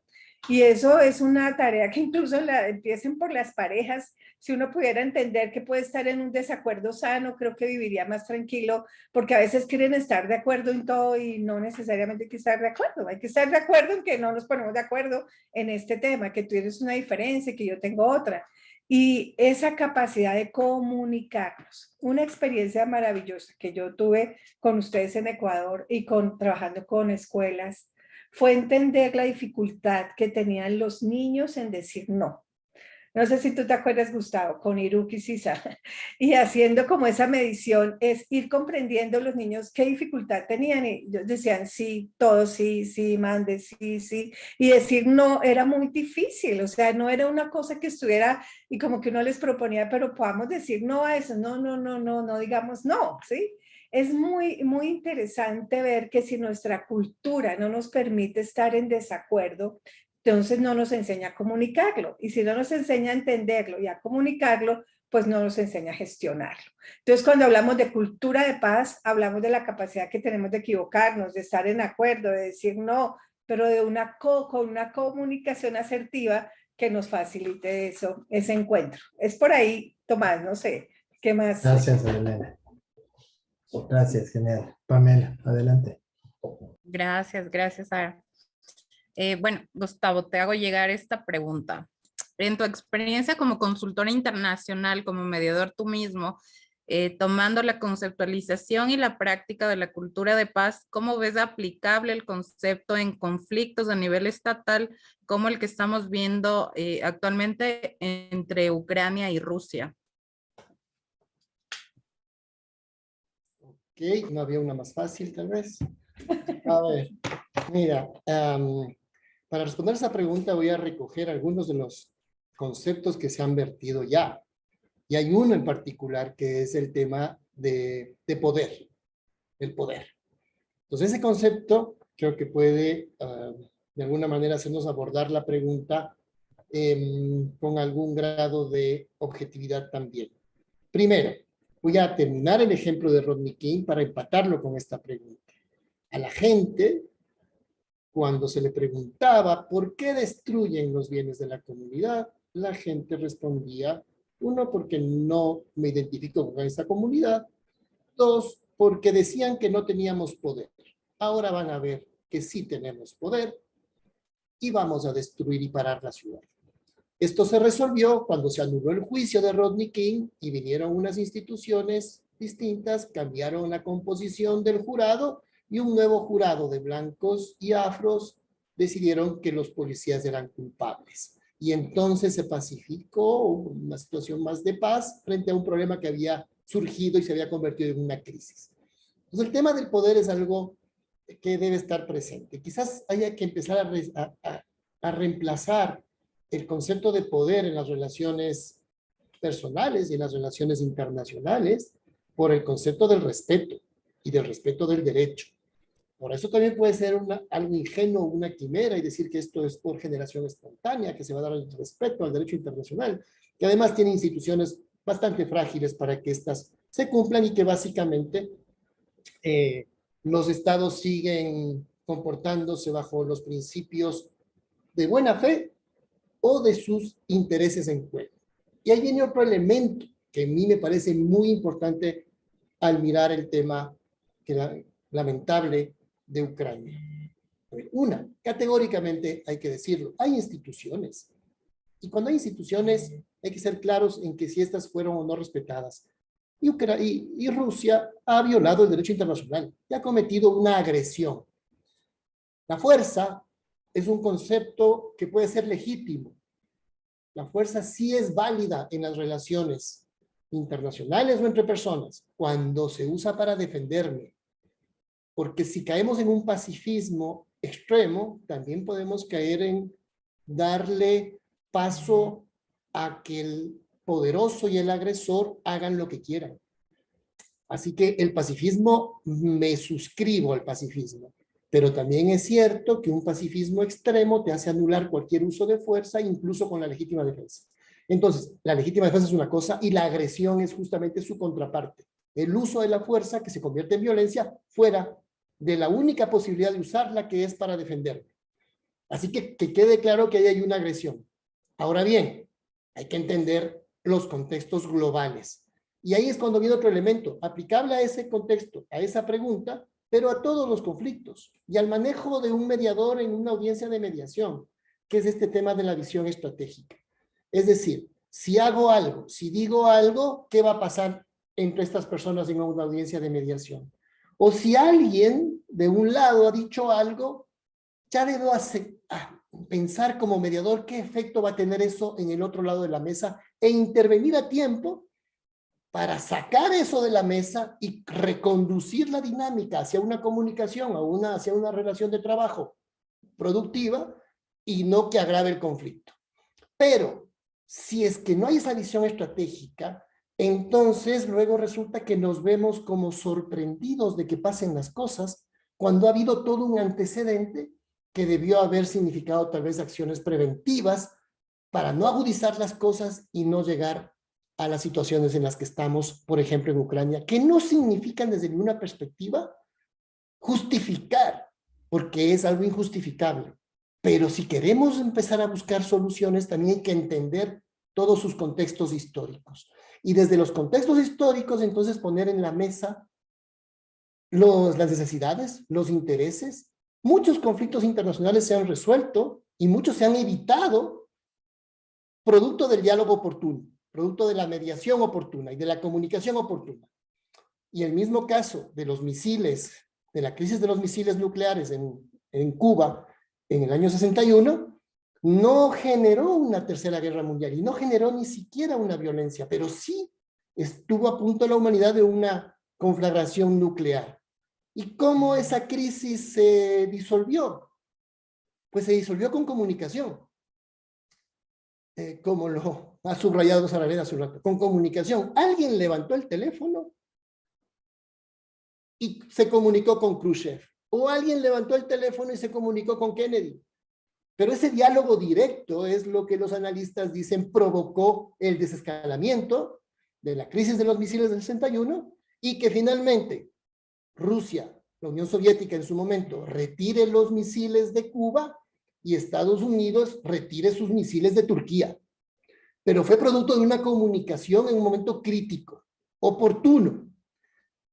Speaker 3: Y eso es una tarea que incluso empiecen por las parejas. Si uno pudiera entender que puede estar en un desacuerdo sano, creo que viviría más tranquilo, porque a veces quieren estar de acuerdo en todo y no necesariamente hay que estar de acuerdo. Hay que estar de acuerdo en que no nos ponemos de acuerdo en este tema, que tú tienes una diferencia, que yo tengo otra. Y esa capacidad de comunicarnos, una experiencia maravillosa que yo tuve con ustedes en Ecuador y trabajando con escuelas, fue entender la dificultad que tenían los niños en decir no. No sé si tú te acuerdas, Gustavo, con Iruki Sisa, y haciendo como esa medición, es ir comprendiendo los niños qué dificultad tenían, y ellos decían sí, todos sí, sí, mande, sí, sí, y decir no era muy difícil, o sea, no era una cosa que estuviera, y como que uno les proponía, pero podamos decir no a eso, no digamos no, ¿sí? Es muy, muy interesante ver que si nuestra cultura no nos permite estar en desacuerdo, entonces no nos enseña a comunicarlo. Y si no nos enseña a entenderlo y a comunicarlo, pues no nos enseña a gestionarlo. Entonces, cuando hablamos de cultura de paz, hablamos de la capacidad que tenemos de equivocarnos, de estar en acuerdo, de decir no, pero de con una comunicación asertiva que nos facilite eso, ese encuentro. Es por ahí, Tomás, no sé, ¿qué más?
Speaker 2: Gracias, Elena. Gracias, genial. Pamela, adelante.
Speaker 1: Gracias, gracias, Sara. Bueno, Gustavo, te hago llegar esta pregunta. En tu experiencia como consultora internacional, como mediador tú mismo, tomando la conceptualización y la práctica de la cultura de paz, ¿cómo ves aplicable el concepto en conflictos a nivel estatal como el que estamos viendo actualmente entre Ucrania y Rusia?
Speaker 5: Ok, no había una más fácil tal vez. A ver, mira, para responder esa pregunta voy a recoger algunos de los conceptos que se han vertido ya. Y hay uno en particular que es el tema de poder, el poder. Entonces ese concepto creo que puede de alguna manera hacernos abordar la pregunta con algún grado de objetividad también. Primero, voy a terminar el ejemplo de Rodney King para empatarlo con esta pregunta. A la gente, cuando se le preguntaba por qué destruyen los bienes de la comunidad, la gente respondía, uno, porque no me identifico con esta comunidad, dos, porque decían que no teníamos poder. Ahora van a ver que sí tenemos poder y vamos a destruir y parar la ciudad. Esto se resolvió cuando se anuló el juicio de Rodney King y vinieron unas instituciones distintas, cambiaron la composición del jurado y un nuevo jurado de blancos y afros decidieron que los policías eran culpables. Y entonces se pacificó una situación más de paz frente a un problema que había surgido y se había convertido en una crisis. Entonces el tema del poder es algo que debe estar presente. Quizás haya que empezar a reemplazar el concepto de poder en las relaciones personales y en las relaciones internacionales por el concepto del respeto y del respeto del derecho. Por eso también puede ser algo ingenuo, una quimera, y decir que esto es por generación espontánea, que se va a dar el respeto al derecho internacional, que además tiene instituciones bastante frágiles para que éstas se cumplan y que básicamente los estados siguen comportándose bajo los principios de buena fe o de sus intereses en juego. Y ahí viene otro elemento que a mí me parece muy importante al mirar el tema lamentable de Ucrania. Una, categóricamente hay que decirlo, hay instituciones. Y cuando hay instituciones hay que ser claros en que si estas fueron o no respetadas. Y Rusia ha violado el derecho internacional y ha cometido una agresión. La fuerza es un concepto que puede ser legítimo. La fuerza sí es válida en las relaciones internacionales o entre personas cuando se usa para defenderme. Porque si caemos en un pacifismo extremo, también podemos caer en darle paso a que el poderoso y el agresor hagan lo que quieran. Así que el pacifismo, me suscribo al pacifismo. Pero también es cierto que un pacifismo extremo te hace anular cualquier uso de fuerza, incluso con la legítima defensa. Entonces, la legítima defensa es una cosa y la agresión es justamente su contraparte. El uso de la fuerza que se convierte en violencia fuera de la única posibilidad de usarla, que es para defenderme. Así que quede claro que ahí hay una agresión. Ahora bien, hay que entender los contextos globales. Y ahí es cuando viene otro elemento, aplicable a ese contexto, a esa pregunta, pero a todos los conflictos y al manejo de un mediador en una audiencia de mediación, que es este tema de la visión estratégica. Es decir, si hago algo, si digo algo, ¿qué va a pasar entre estas personas en una audiencia de mediación? O si alguien de un lado ha dicho algo, ya debo pensar como mediador qué efecto va a tener eso en el otro lado de la mesa e intervenir a tiempo para sacar eso de la mesa y reconducir la dinámica hacia una comunicación, hacia una relación de trabajo productiva y no que agrave el conflicto. Pero si es que no hay esa visión estratégica, entonces luego resulta que nos vemos como sorprendidos de que pasen las cosas cuando ha habido todo un antecedente que debió haber significado tal vez acciones preventivas para no agudizar las cosas y no llegar a las situaciones en las que estamos, por ejemplo, en Ucrania, que no significan desde ninguna perspectiva justificar, porque es algo injustificable. Pero si queremos empezar a buscar soluciones, también hay que entender todos sus contextos históricos. Y desde los contextos históricos, entonces, poner en la mesa las necesidades, los intereses muchos conflictos internacionales se han resuelto y muchos se han evitado producto del diálogo oportuno, producto de la mediación oportuna y de la comunicación oportuna. Y el mismo caso de los misiles, de la crisis de los misiles nucleares en Cuba en el año 61, no generó una tercera guerra mundial y no generó ni siquiera una violencia, pero sí estuvo a punto la humanidad de una conflagración nuclear. ¿Y cómo esa crisis se disolvió? Pues se disolvió con comunicación, como lo ha subrayado Sara Elena hace un rato, con comunicación. Alguien levantó el teléfono y se comunicó con Khrushchev, o alguien levantó el teléfono y se comunicó con Kennedy. Pero ese diálogo directo es lo que los analistas dicen provocó el desescalamiento de la crisis de los misiles del 61 y que finalmente Rusia, la Unión Soviética en su momento, retire los misiles de Cuba y Estados Unidos retire sus misiles de Turquía. Pero fue producto de una comunicación en un momento crítico, oportuno.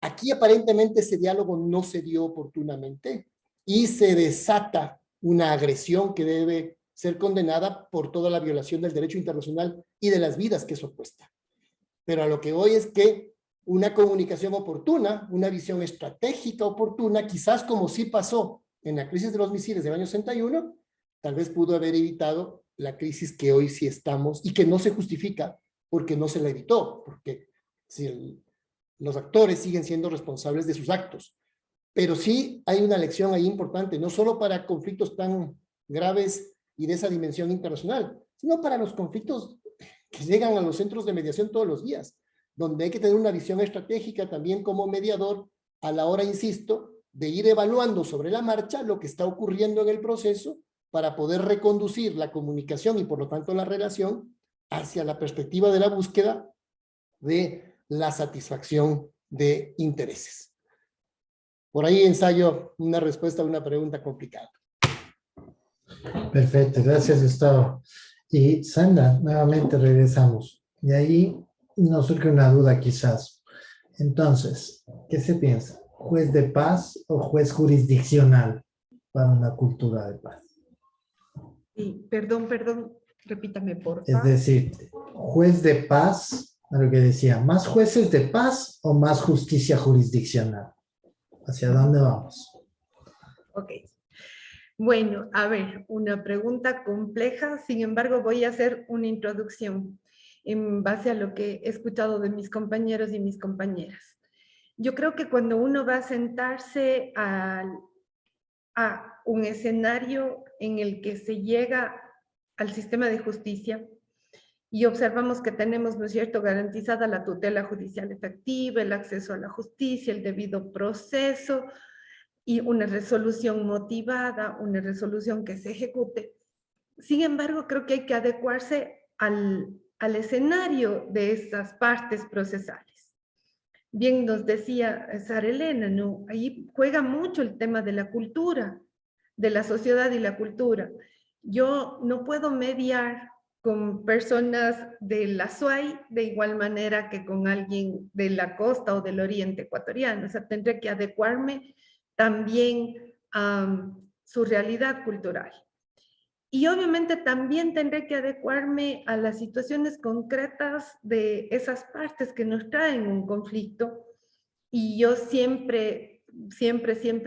Speaker 5: Aquí aparentemente ese diálogo no se dio oportunamente y se desata una agresión que debe ser condenada por toda la violación del derecho internacional y de las vidas que eso cuesta. Pero a lo que voy es que una comunicación oportuna, una visión estratégica oportuna, quizás como sí pasó en la crisis de los misiles del año 61, tal vez pudo haber evitado la crisis que hoy sí estamos y que no se justifica porque no se la evitó, porque si los actores siguen siendo responsables de sus actos. Pero sí hay una lección ahí importante, no solo para conflictos tan graves y de esa dimensión internacional, sino para los conflictos que llegan a los centros de mediación todos los días, donde hay que tener una visión estratégica también como mediador a la hora, insisto, de ir evaluando sobre la marcha lo que está ocurriendo en el proceso para poder reconducir la comunicación y por lo tanto la relación hacia la perspectiva de la búsqueda de la satisfacción de intereses. Por ahí ensayo una respuesta a una pregunta complicada.
Speaker 2: Perfecto, gracias Gustavo. Y Sandra, nuevamente regresamos. Y ahí nos surge una duda quizás. Entonces, ¿qué se piensa? ¿Juez de paz o juez jurisdiccional para una cultura de paz?
Speaker 4: Sí, perdón, repítame por
Speaker 2: Es
Speaker 4: favor.
Speaker 2: decir, juez de paz, a lo que decía, ¿más jueces de paz o más justicia jurisdiccional? ¿Hacia dónde vamos?
Speaker 4: Ok. Bueno, a ver, una pregunta compleja, sin embargo voy a hacer una introducción en base a lo que he escuchado de mis compañeros y mis compañeras. Yo creo que cuando uno va a sentarse a un escenario en el que se llega al sistema de justicia y observamos que tenemos, ¿no es cierto?, garantizada la tutela judicial efectiva, el acceso a la justicia, el debido proceso, y una resolución motivada, una resolución que se ejecute. Sin embargo, creo que hay que adecuarse al escenario de estas partes procesales. Bien nos decía Sara Elena, ¿no? Ahí juega mucho el tema de la cultura, de la sociedad y la cultura. Yo no puedo mediar con personas de la SUAY de igual manera que con alguien de la costa o del oriente ecuatoriano. O sea, tendré que adecuarme también a su realidad cultural. Y obviamente también tendré que adecuarme a las situaciones concretas de esas partes que nos traen un conflicto. Y yo siempre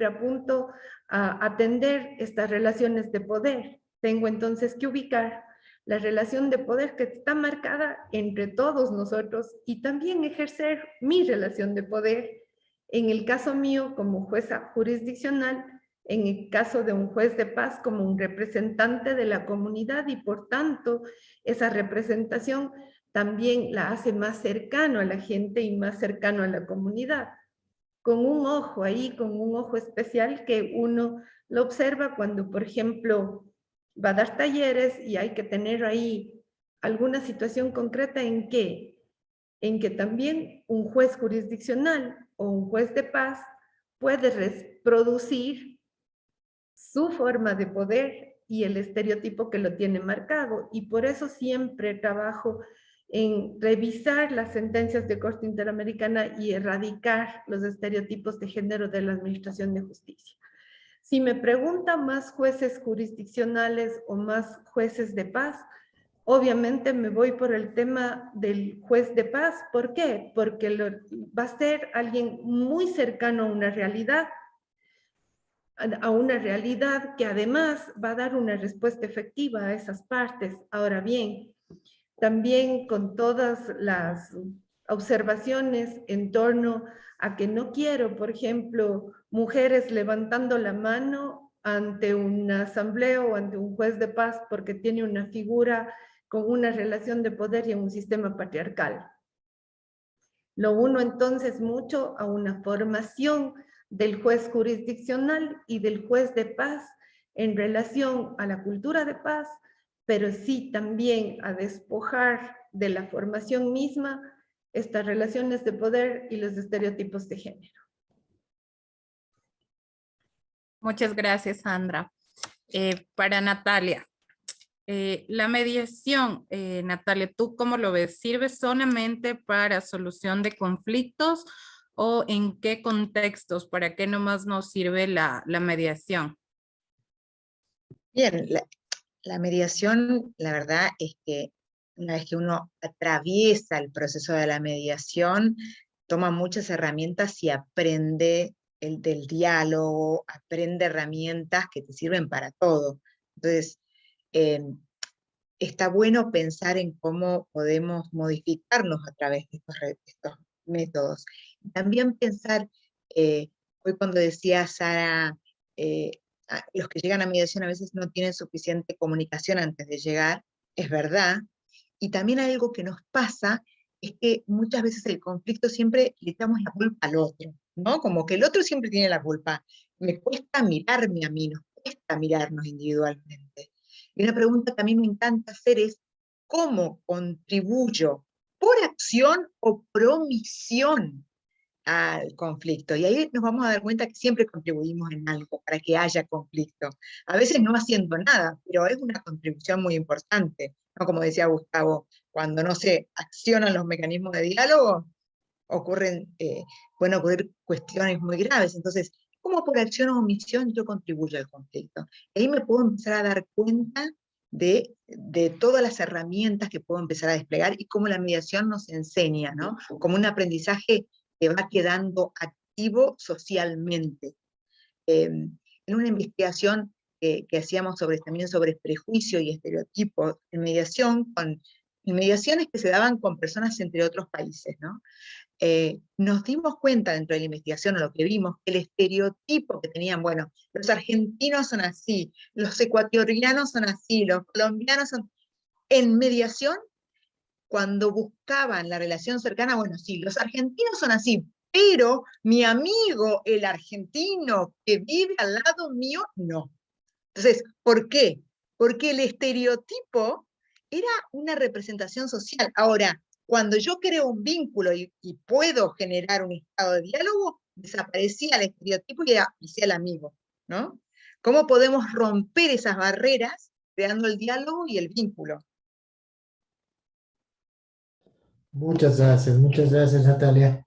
Speaker 4: apunto a atender estas relaciones de poder. Tengo entonces que ubicar la relación de poder que está marcada entre todos nosotros y también ejercer mi relación de poder. En el caso mío, como jueza jurisdiccional, en el caso de un juez de paz, como un representante de la comunidad y por tanto, esa representación también la hace más cercano a la gente y más cercano a la comunidad. Con un ojo ahí, con un ojo especial que uno lo observa cuando, por ejemplo, va a dar talleres y hay que tener ahí alguna situación concreta en que también un juez jurisdiccional o un juez de paz puede reproducir su forma de poder y el estereotipo que lo tiene marcado. Y por eso siempre trabajo en revisar las sentencias de Corte Interamericana y erradicar los estereotipos de género de la Administración de Justicia. Si me pregunta más jueces jurisdiccionales o más jueces de paz, obviamente me voy por el tema del juez de paz. ¿Por qué? Porque va a ser alguien muy cercano a una realidad que además va a dar una respuesta efectiva a esas partes. Ahora bien, también con todas las observaciones en torno a que no quiero, por ejemplo, mujeres levantando la mano ante una asamblea o ante un juez de paz porque tiene una figura con una relación de poder y en un sistema patriarcal. Lo uno entonces mucho a una formación del juez jurisdiccional y del juez de paz en relación a la cultura de paz, pero sí también a despojar de la formación misma estas relaciones de poder y los estereotipos de género.
Speaker 1: Muchas gracias, Sandra. Para Natalia. La mediación, Natalia, ¿tú cómo lo ves? ¿Sirve solamente para solución de conflictos o en qué contextos? ¿Para qué nomás nos sirve la mediación?
Speaker 6: Bien, la mediación, la verdad es que una vez que uno atraviesa el proceso de la mediación, toma muchas herramientas y aprende del diálogo, aprende herramientas que te sirven para todo. Entonces, está bueno pensar en cómo podemos modificarnos a través de estos métodos. También pensar, hoy cuando decía Sara, los que llegan a mediación a veces no tienen suficiente comunicación antes de llegar, es verdad. Y también algo que nos pasa es que muchas veces el conflicto siempre le echamos la culpa al otro, ¿no? Como que el otro siempre tiene la culpa. Me cuesta mirarme a mí, nos cuesta mirarnos individualmente. Y una pregunta que a mí me encanta hacer es, ¿cómo contribuyo por acción o por omisión al conflicto? Y ahí nos vamos a dar cuenta que siempre contribuimos en algo para que haya conflicto. A veces no haciendo nada, pero es una contribución muy importante, ¿no? Como decía Gustavo, cuando no se accionan los mecanismos de diálogo, pueden ocurrir cuestiones muy graves. Entonces, ¿cómo por acción o omisión yo contribuyo al conflicto? Y ahí me puedo empezar a dar cuenta de todas las herramientas que puedo empezar a desplegar y cómo la mediación nos enseña, ¿no? Como un aprendizaje que va quedando activo socialmente. En una investigación que hacíamos también sobre prejuicio y estereotipos en mediaciones que se daban con personas entre otros países, ¿no? Nos dimos cuenta dentro de la investigación, o lo que vimos, que el estereotipo que tenían, bueno, los argentinos son así, los ecuatorianos son así, los colombianos son... En mediación, cuando buscaban la relación cercana, bueno, sí, los argentinos son así, pero mi amigo, el argentino que vive al lado mío, no. Entonces, ¿por qué? Porque el estereotipo era una representación social. Ahora, cuando yo creo un vínculo y puedo generar un estado de diálogo, desaparecía el estereotipo y aparecía el amigo, ¿no? ¿Cómo podemos romper esas barreras creando el diálogo y el vínculo?
Speaker 2: Muchas gracias Natalia.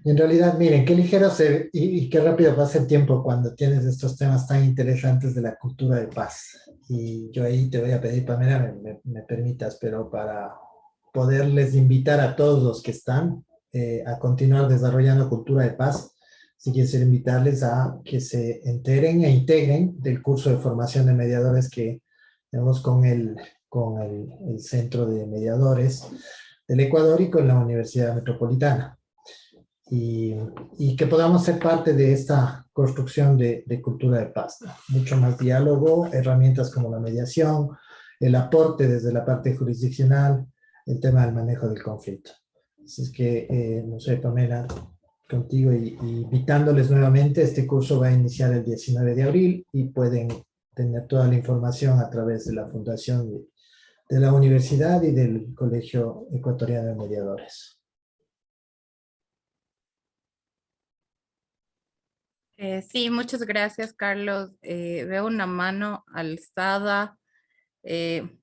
Speaker 2: En realidad, miren, qué ligero y qué rápido pasa el tiempo cuando tienes estos temas tan interesantes de la cultura de paz. Y yo ahí te voy a pedir, Pamela, me permitas, pero para poderles invitar a todos los que están a continuar desarrollando cultura de paz, sí quisiera invitarles a que se enteren e integren del curso de formación de mediadores que tenemos con el Centro de Mediadores del Ecuador y con la Universidad Metropolitana. Y que podamos ser parte de esta construcción de cultura de paz, ¿no? Mucho más diálogo, herramientas como la mediación, el aporte desde la parte jurisdiccional, el tema del manejo del conflicto. Así es que, no sé, Pamela, contigo y invitándoles nuevamente, este curso va a iniciar el 19 de abril y pueden tener toda la información a través de la fundación de la universidad y del Colegio Ecuatoriano de Mediadores.
Speaker 1: Sí, muchas gracias, Carlos. Veo una mano alzada.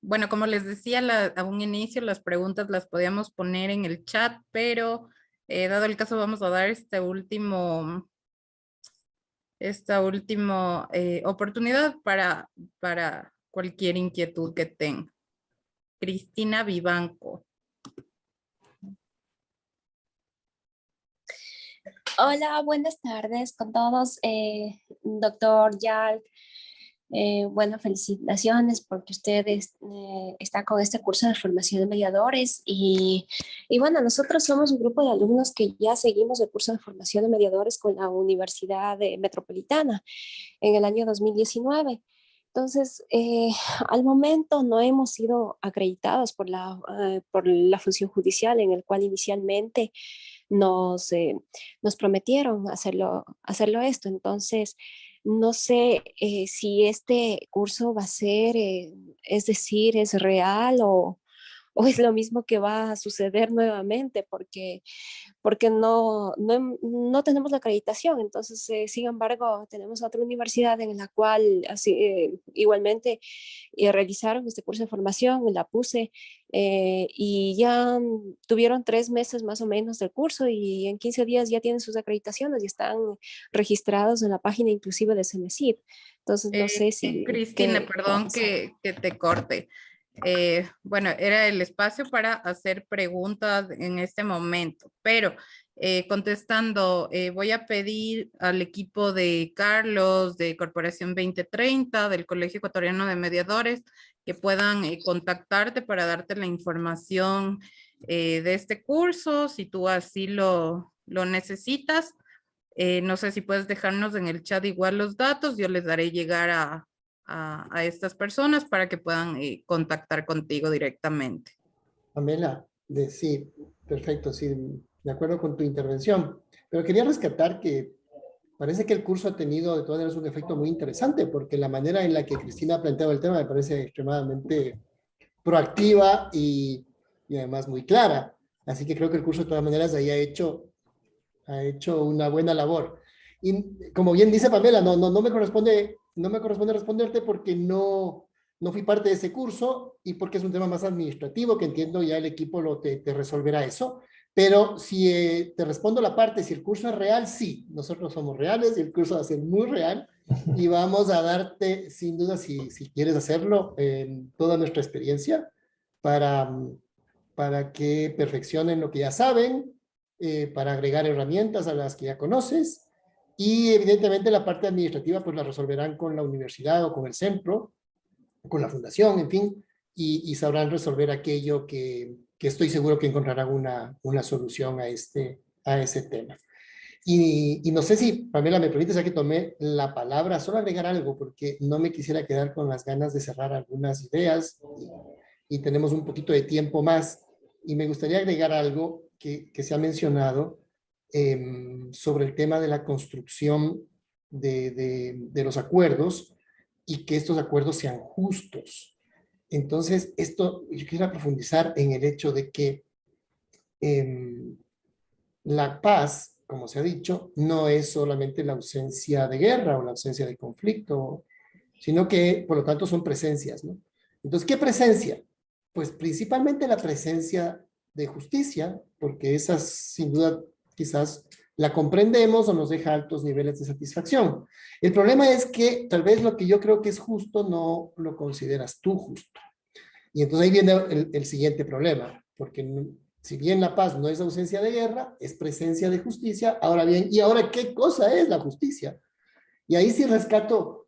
Speaker 1: Bueno, como les decía a un inicio, las preguntas las podíamos poner en el chat, pero dado el caso vamos a dar este último esta última oportunidad para cualquier inquietud que tenga. Cristina Vivanco.
Speaker 7: Hola, buenas tardes con todos. Doctor Yal, bueno, felicitaciones porque ustedes está con este curso de formación de mediadores y bueno, nosotros somos un grupo de alumnos que ya seguimos el curso de formación de mediadores con la Universidad Metropolitana en el año 2019. Entonces, al momento no hemos sido acreditados por la función judicial en el cual inicialmente nos prometieron hacerlo esto. Entonces, no sé si este curso va a ser, es decir, es real o es lo mismo que va a suceder nuevamente porque no tenemos la acreditación. Entonces, sin embargo, tenemos otra universidad en la cual así, igualmente realizaron este curso de formación, la puse, y ya tuvieron 3 meses más o menos del curso y en 15 días ya tienen sus acreditaciones y están registrados en la página inclusive de CEMESID. Entonces, no sé si...
Speaker 1: Cristina, perdón que te corte. Bueno, era el espacio para hacer preguntas en este momento, pero contestando, voy a pedir al equipo de Carlos, de Corporación 2030, del Colegio Ecuatoriano de Mediadores, que puedan contactarte para darte la información de este curso, si tú así lo necesitas. No sé si puedes dejarnos en el chat igual los datos, yo les daré llegar a estas personas para que puedan contactar contigo directamente.
Speaker 5: Pamela, sí, perfecto, sí, de acuerdo con tu intervención. Pero quería rescatar que parece que el curso ha tenido de todas maneras un efecto muy interesante, porque la manera en la que Cristina ha planteado el tema me parece extremadamente proactiva y además muy clara. Así que creo que el curso de todas maneras ahí ha hecho una buena labor. Y como bien dice Pamela, no me corresponde responderte porque no fui parte de ese curso y porque es un tema más administrativo que entiendo ya el equipo te resolverá eso. Pero si te respondo la parte, si el curso es real, sí, nosotros somos reales y el curso va a ser muy real y vamos a darte, sin duda, si quieres hacerlo, toda nuestra experiencia para que perfeccionen lo que ya saben, para agregar herramientas a las que ya conoces, y evidentemente la parte administrativa pues la resolverán con la universidad o con el centro, con la fundación, en fin, y sabrán resolver aquello que estoy seguro que encontrarán una solución a ese tema. Y no sé si, Pamela, me permites, ya que tomé la palabra, solo agregar algo, porque no me quisiera quedar con las ganas de cerrar algunas ideas, y tenemos un poquito de tiempo más, y me gustaría agregar algo que se ha mencionado sobre el tema de la construcción de los acuerdos, y que estos acuerdos sean justos. Entonces, yo quisiera profundizar en el hecho de que la paz, como se ha dicho, no es solamente la ausencia de guerra o la ausencia de conflicto, sino que, por lo tanto, son presencias, ¿no? Entonces, ¿qué presencia? Pues principalmente la presencia de justicia, porque esa sin duda quizás la comprendemos o nos deja altos niveles de satisfacción. El problema es que tal vez lo que yo creo que es justo no lo consideras tú justo. Y entonces ahí viene el siguiente problema, porque si bien la paz no es ausencia de guerra, es presencia de justicia. Ahora bien, ¿y ahora qué cosa es la justicia? Y ahí sí rescato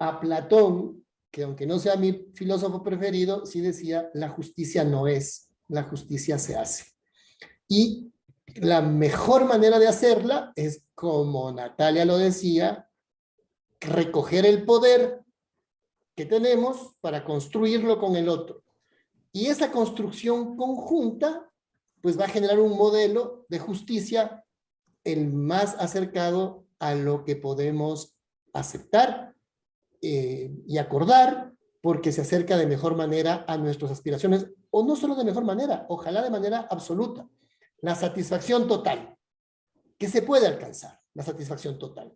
Speaker 5: a Platón, que aunque no sea mi filósofo preferido, sí decía, la justicia no es, la justicia se hace. Y la mejor manera de hacerla es, como Natalia lo decía, recoger el poder que tenemos para construirlo con el otro. Y esa construcción conjunta, pues va a generar un modelo de justicia el más acercado a lo que podemos aceptar y acordar, porque se acerca de mejor manera a nuestras aspiraciones, o no solo de mejor manera, ojalá de manera absoluta. La satisfacción total, que se puede alcanzar, la satisfacción total.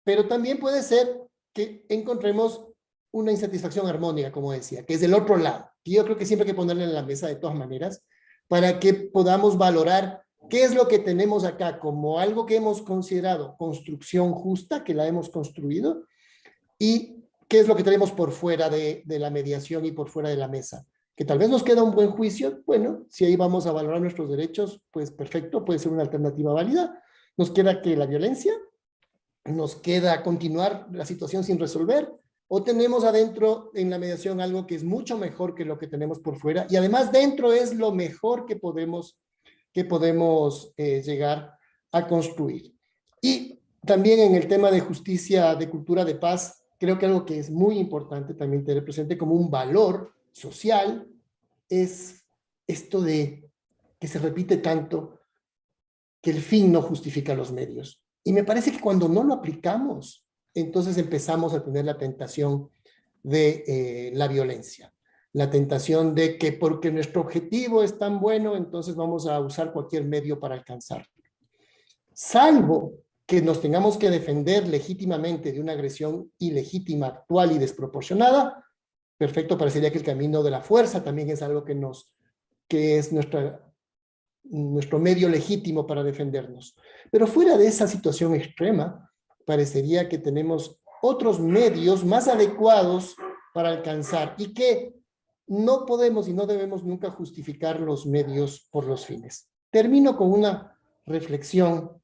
Speaker 5: Pero también puede ser que encontremos una insatisfacción armónica, como decía, que es del otro lado. Y yo creo que siempre hay que ponerle en la mesa de todas maneras, para que podamos valorar ¿Qué es lo que tenemos acá? Como algo que hemos considerado construcción justa, que la hemos construido, y qué es lo que tenemos por fuera de la mediación y por fuera de la mesa. Que tal vez nos queda un buen juicio, bueno, si ahí vamos a valorar nuestros derechos, pues perfecto, puede ser una alternativa válida. Nos queda que la violencia, nos queda continuar la situación sin resolver, o tenemos adentro en la mediación algo que es mucho mejor que lo que tenemos por fuera, y además dentro es lo mejor que podemos llegar a construir. Y también en el tema de justicia, de cultura de paz, creo que algo que es muy importante también tener presente como un valor social es esto de que se repite tanto, que el fin no justifica los medios. Y me parece que cuando no lo aplicamos, entonces empezamos a tener la tentación de la violencia. La tentación de que porque nuestro objetivo es tan bueno, entonces vamos a usar cualquier medio para alcanzarlo. Salvo que nos tengamos que defender legítimamente de una agresión ilegítima, actual y desproporcionada, perfecto, parecería que el camino de la fuerza también es algo que es nuestro medio legítimo para defendernos. Pero fuera de esa situación extrema, parecería que tenemos otros medios más adecuados para alcanzar y que no podemos y no debemos nunca justificar los medios por los fines. Termino con una reflexión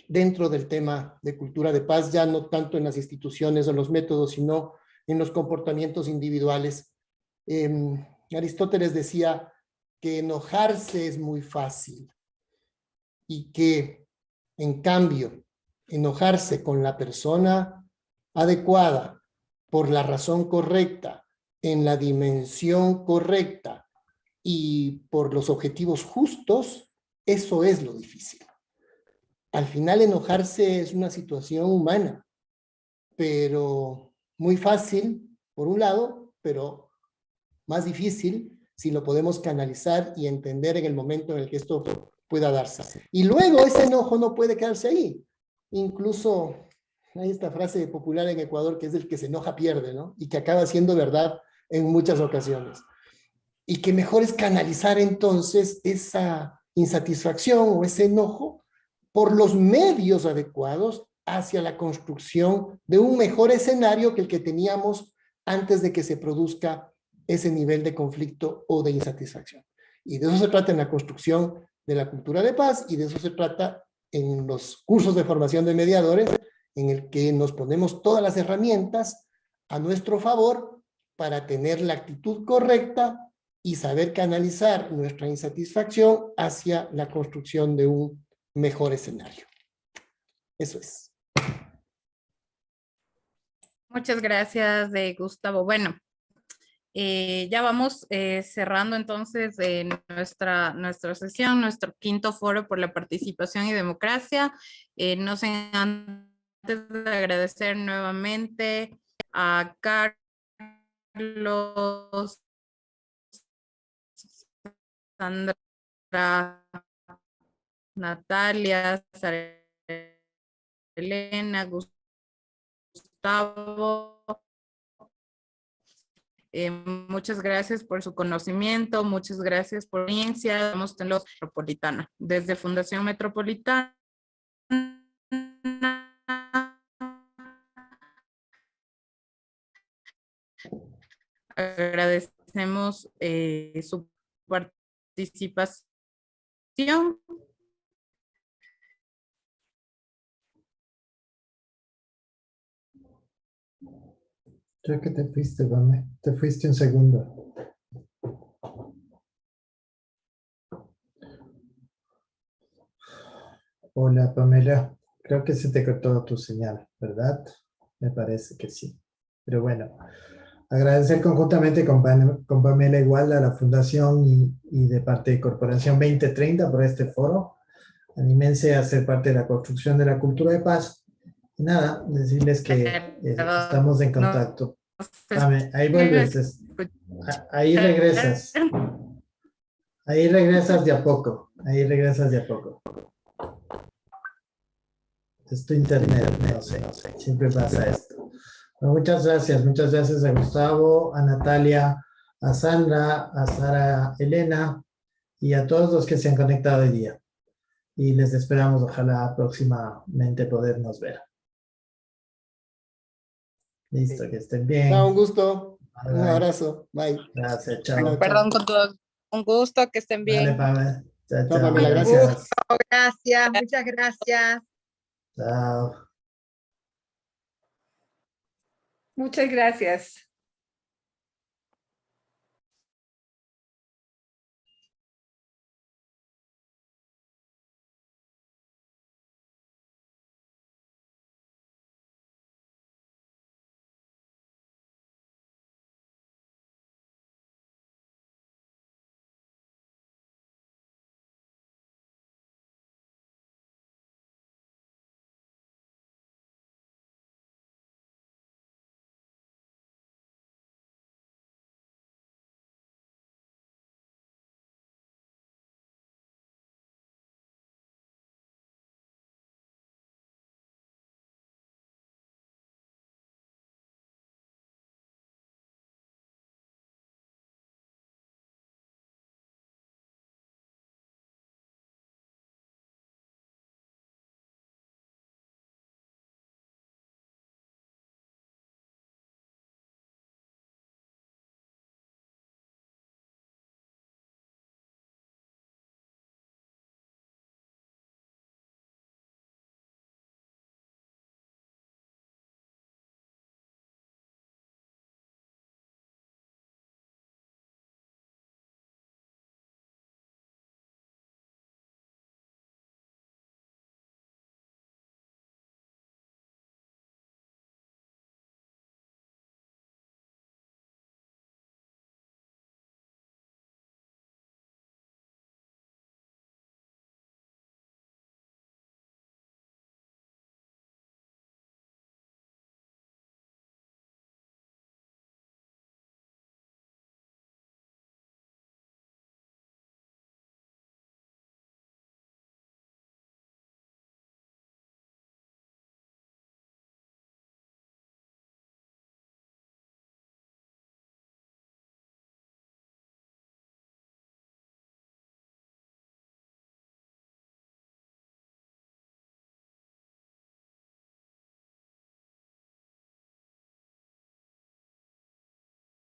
Speaker 5: dentro del tema de cultura de paz, ya no tanto en las instituciones o los métodos, sino en los comportamientos individuales. Aristóteles decía que enojarse es muy fácil y que, en cambio, enojarse con la persona adecuada, por la razón correcta, en la dimensión correcta y por los objetivos justos, eso es lo difícil. Al final enojarse es una situación humana, pero muy fácil, por un lado, pero más difícil si lo podemos canalizar y entender en el momento en el que esto pueda darse. Y luego ese enojo no puede quedarse ahí. Incluso hay esta frase popular en Ecuador que es el que se enoja pierde, ¿no? Y que acaba siendo verdad en muchas ocasiones. Y que mejor es canalizar entonces esa insatisfacción o ese enojo por los medios adecuados hacia la construcción de un mejor escenario que el que teníamos antes de que se produzca ese nivel de conflicto o de insatisfacción. Y de eso se trata en la construcción de la cultura de paz, y de eso se trata en los cursos de formación de mediadores, en el que nos ponemos todas las herramientas a nuestro favor para tener la actitud correcta y saber canalizar nuestra insatisfacción hacia la construcción de un mejor escenario. Eso es.
Speaker 1: Muchas gracias, Gustavo. Bueno, ya vamos cerrando entonces nuestra sesión, nuestro quinto foro por la participación y democracia. No sé, antes de agradecer nuevamente a Carlos, Sandra, Natalia, Sara Elena, Gustavo. Muchas gracias por su conocimiento, muchas gracias por la experiencia. Estamos en los Metropolitana. Desde Fundación Metropolitana agradecemos su participación.
Speaker 2: Creo que te fuiste, Vame. Te fuiste un segundo. Hola, Pamela. Creo que se te cortó tu señal, ¿verdad? Me parece que sí. Pero bueno, agradecer conjuntamente con Pamela igual a la Fundación y de parte de Corporación 2030 por este foro. Anímense a ser parte de la construcción de la cultura de paz. Y nada, decirles que estamos en contacto. Ahí vuelves, ahí regresas. Ahí regresas de a poco. Ahí regresas de a poco. Es tu internet, no sé. Siempre pasa esto. Bueno, muchas gracias a Gustavo, a Natalia, a Sandra, a Sara Elena y a todos los que se han conectado hoy día. y les esperamos, ojalá próximamente podernos ver. Listo, que estén bien.
Speaker 5: Chao, un gusto.
Speaker 2: Bye,
Speaker 5: Un
Speaker 2: bye.
Speaker 5: abrazo. Bye.
Speaker 2: Gracias,
Speaker 5: Chao,
Speaker 2: chao.
Speaker 5: chao.
Speaker 1: Perdón con todos. Un gusto, que estén
Speaker 2: Dale,
Speaker 1: bien.
Speaker 2: Pamela. Chao,
Speaker 5: Chao,
Speaker 2: chao.
Speaker 5: Pamela,
Speaker 2: Gracias.
Speaker 6: Gracias, muchas gracias.
Speaker 2: Chao.
Speaker 3: Muchas gracias.